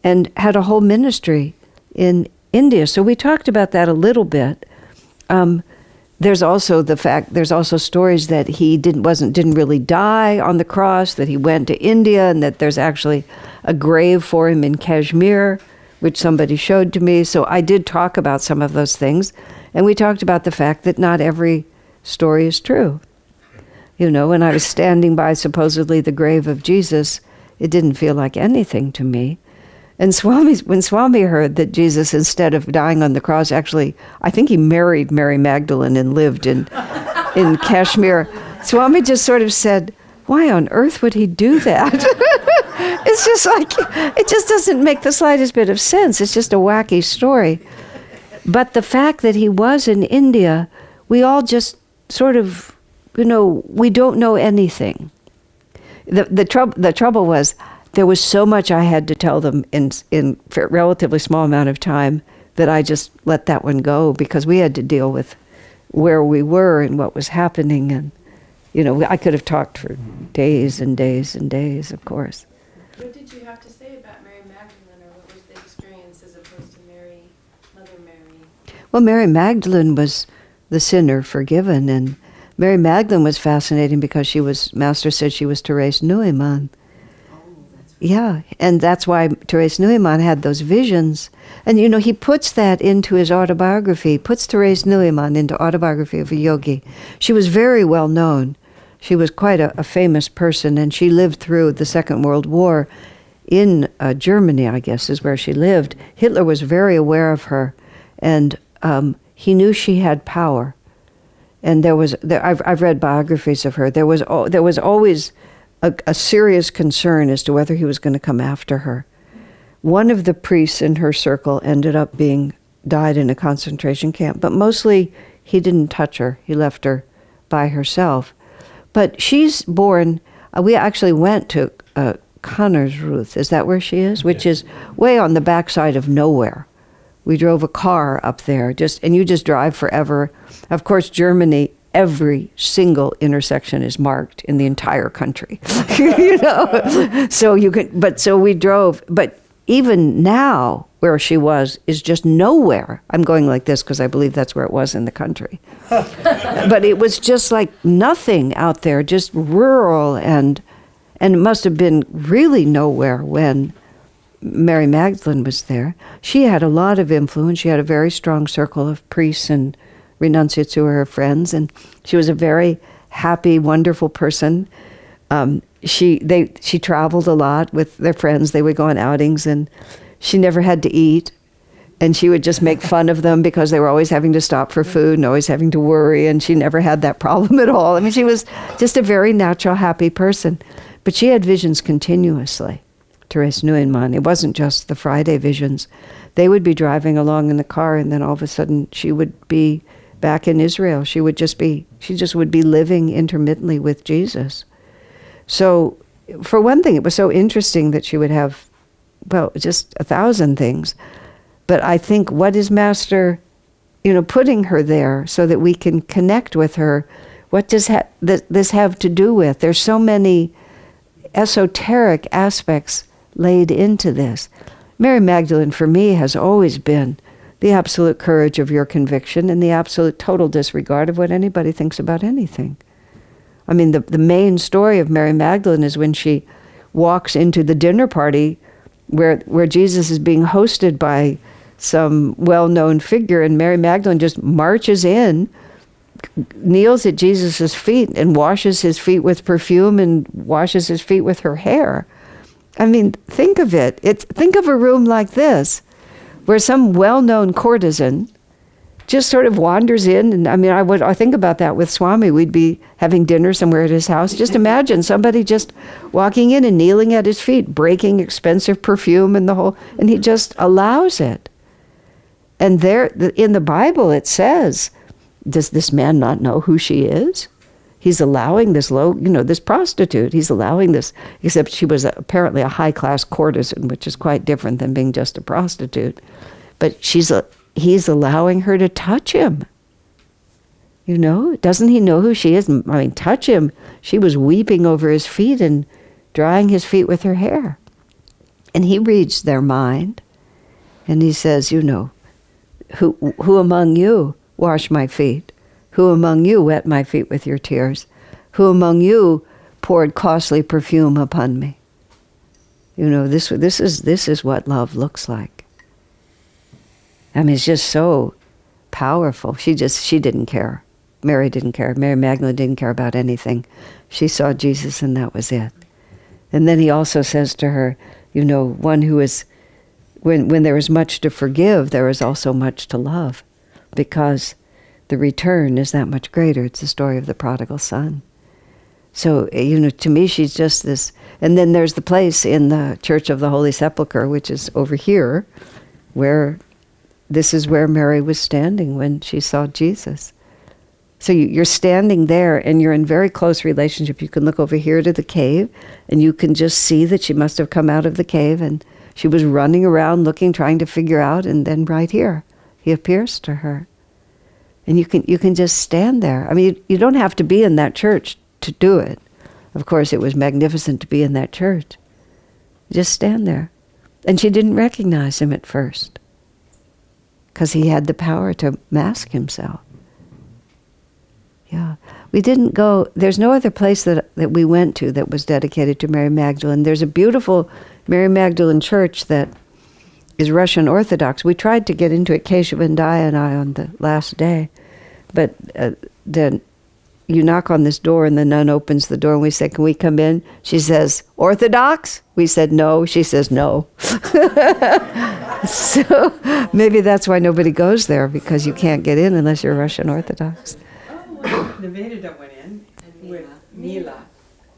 and had a whole ministry in India. So we talked about that a little bit. There's also stories that he didn't really die on the cross, that he went to India, and that there's actually a grave for him in Kashmir, which somebody showed to me. So I did talk about some of those things, and we talked about the fact that not every story is true. You know, when I was standing by supposedly the grave of Jesus, it didn't feel like anything to me. And when Swami heard that Jesus, instead of dying on the cross, actually, I think he married Mary Magdalene and lived in Kashmir, Swami just sort of said, why on earth would he do that? It's just like, it just doesn't make the slightest bit of sense. It's just a wacky story. But the fact that he was in India, we all just sort of, you know, we don't know anything. The trouble was, there was so much I had to tell them in a relatively small amount of time that I just let that one go, because we had to deal with where we were and what was happening. And, you know, I could have talked for days and days and days, of course. What did you have to say about Mary Magdalene, or what was the experience as opposed to Mary, Mother Mary? Well, Mary Magdalene was the sinner forgiven, and Mary Magdalene was fascinating because Master said she was Therese Neumann. Yeah, and that's why Therese Neumann had those visions. And, you know, he puts that into his autobiography, puts Therese Neumann into Autobiography of a Yogi. She was very well known. She was quite a famous person, and she lived through the Second World War in Germany, I guess, is where she lived. Hitler was very aware of her, and he knew she had power. And I've read biographies of her. There was always a serious concern as to whether he was going to come after her. One of the priests in her circle ended up died in a concentration camp, but mostly he didn't touch her. He left her by herself. But she's born, we actually went to Connersruth, is that where she is? Which is way on the backside of nowhere. We drove a car up there, and you just drive forever. Of course, Germany, every single intersection is marked in the entire country. You know, so we drove. But even now, where she was is just nowhere. I'm going like this because I believe that's where it was in the country. But it was just like nothing out there, just rural, and it must have been really nowhere when Mary Magdalene was there. She had a lot of influence. She had a very strong circle of priests and renunciates who were her friends, and she was a very happy, wonderful person. She traveled a lot with their friends. They would go on outings, and she never had to eat, and she would just make fun of them because they were always having to stop for food and always having to worry, and she never had that problem at all. I mean, she was just a very natural, happy person. But she had visions continuously, Therese Neumann. It wasn't just the Friday visions. They would be driving along in the car, and then all of a sudden she would be back in Israel. She just would be living intermittently with Jesus. So, for one thing, it was so interesting that she would have, well, just 1,000 things. But I think, what is Master, putting her there so that we can connect with her? What does this have to do with? There's so many esoteric aspects laid into this. Mary Magdalene, for me, has always been the absolute courage of your conviction and the absolute total disregard of what anybody thinks about anything. I mean, the main story of Mary Magdalene is when she walks into the dinner party where Jesus is being hosted by some well-known figure, and Mary Magdalene just marches in, kneels at Jesus' feet and washes his feet with perfume and washes his feet with her hair. I mean, think of it. Think of a room like this, where some well-known courtesan just sort of wanders in. And I think about that with Swami. We'd be having dinner somewhere at his house. Just imagine somebody just walking in and kneeling at his feet, breaking expensive perfume and and he just allows it. And there, in the Bible, it says, does this man not know who she is? He's allowing this this prostitute, he's allowing this, except she was apparently a high-class courtesan, which is quite different than being just a prostitute. But he's allowing her to touch him. Doesn't he know who she is? I mean, touch him. She was weeping over his feet and drying his feet with her hair. And he reads their mind, and he says, who among you washed my feet? Who among you wet my feet with your tears? Who among you poured costly perfume upon me? This is what love looks like. I mean, it's just so powerful. She didn't care. Mary didn't care. Mary Magdalene didn't care about anything. She saw Jesus, and that was it. And then he also says to her, one who is, when there is much to forgive, there is also much to love, because the return is that much greater. It's the story of the prodigal son. So, to me, she's just this. And then there's the place in the Church of the Holy Sepulchre, which is over here, where this is where Mary was standing when she saw Jesus. So you're standing there, and you're in very close relationship. You can look over here to the cave, and you can just see that she must have come out of the cave, and she was running around looking, trying to figure out, and then right here, he appears to her. And you can just stand there. I mean, you don't have to be in that church to do it. Of course, it was magnificent to be in that church. Just stand there. And she didn't recognize him at first, because he had the power to mask himself. Yeah. We didn't go, there's no other place that we went to that was dedicated to Mary Magdalene. There's a beautiful Mary Magdalene church that is Russian Orthodox. We tried to get into it, Keshav and Daya and I, on the last day. But then you knock on this door, and the nun opens the door, and we say, can we come in? She says, Orthodox? We said no. She says no. So maybe that's why nobody goes there, because you can't get in unless you're Russian Orthodox. Nevada went in with Mila.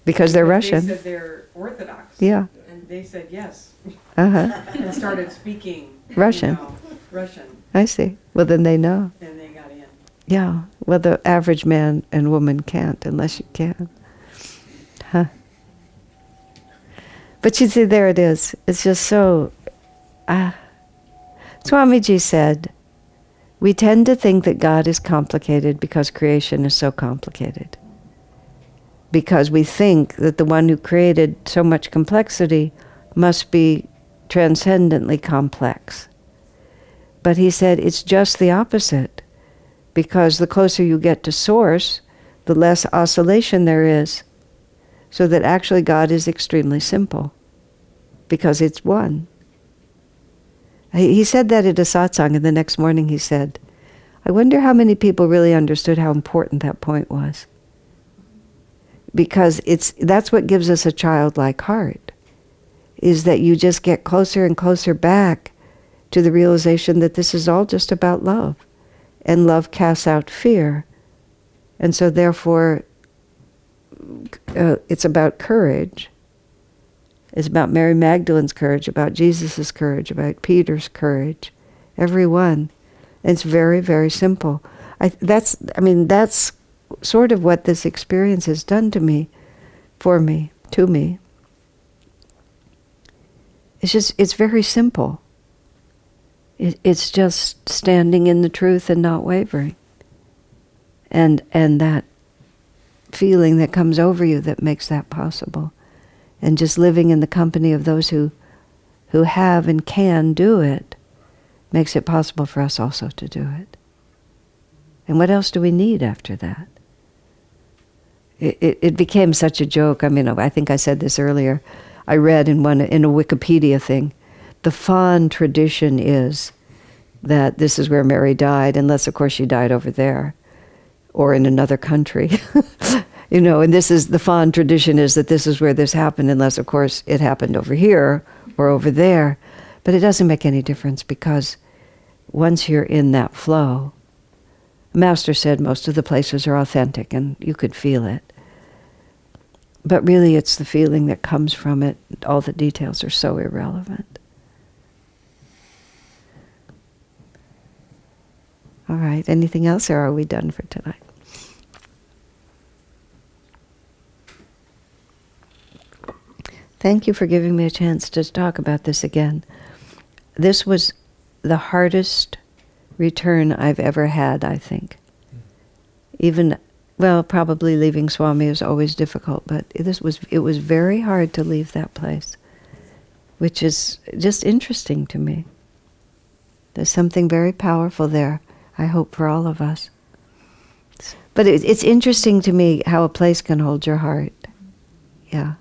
Because they're Russian. They said they're Orthodox. Yeah. And they said yes. Uh-huh. And started speaking Russian. Russian. I see. Well, then they know. And they got in. Yeah. Well, the average man and woman can't unless you can. Huh. But you see, there it is. It's just so... Swamiji said, we tend to think that God is complicated because creation is so complicated. Because we think that the one who created so much complexity must be transcendently complex. But he said it's just the opposite. Because the closer you get to source, the less oscillation there is. So that actually God is extremely simple. Because it's one. He said that at a satsang, and the next morning he said, I wonder how many people really understood how important that point was. Because that's what gives us a childlike heart, is that you just get closer and closer back to the realization that this is all just about love. And love casts out fear. And so therefore, it's about courage. It's about Mary Magdalene's courage, about Jesus' courage, about Peter's courage, every one. And it's very, very simple. That's sort of what this experience has done to me, for me, to me. It's very simple. It's just standing in the truth and not wavering. And that feeling that comes over you that makes that possible. And just living in the company of those who have and can do it makes it possible for us also to do it. And what else do we need after that? It became such a joke. I mean, I think I said this earlier. I read in a Wikipedia thing, the fond tradition is that this is where Mary died, unless of course she died over there or in another country. And this is the fond tradition is that this is where this happened, unless of course it happened over here or over there. But it doesn't make any difference, because once you're in that flow, Master said most of the places are authentic and you could feel it. But really it's the feeling that comes from it. All the details are so irrelevant. All right. Anything else, or are we done for tonight? Thank you for giving me a chance to talk about this again. This was the hardest return I've ever had, I think. Even, well, probably leaving Swami is always difficult, but it was very hard to leave that place, which is just interesting to me. There's something very powerful there, I hope, for all of us. But it's interesting to me how a place can hold your heart. Yeah.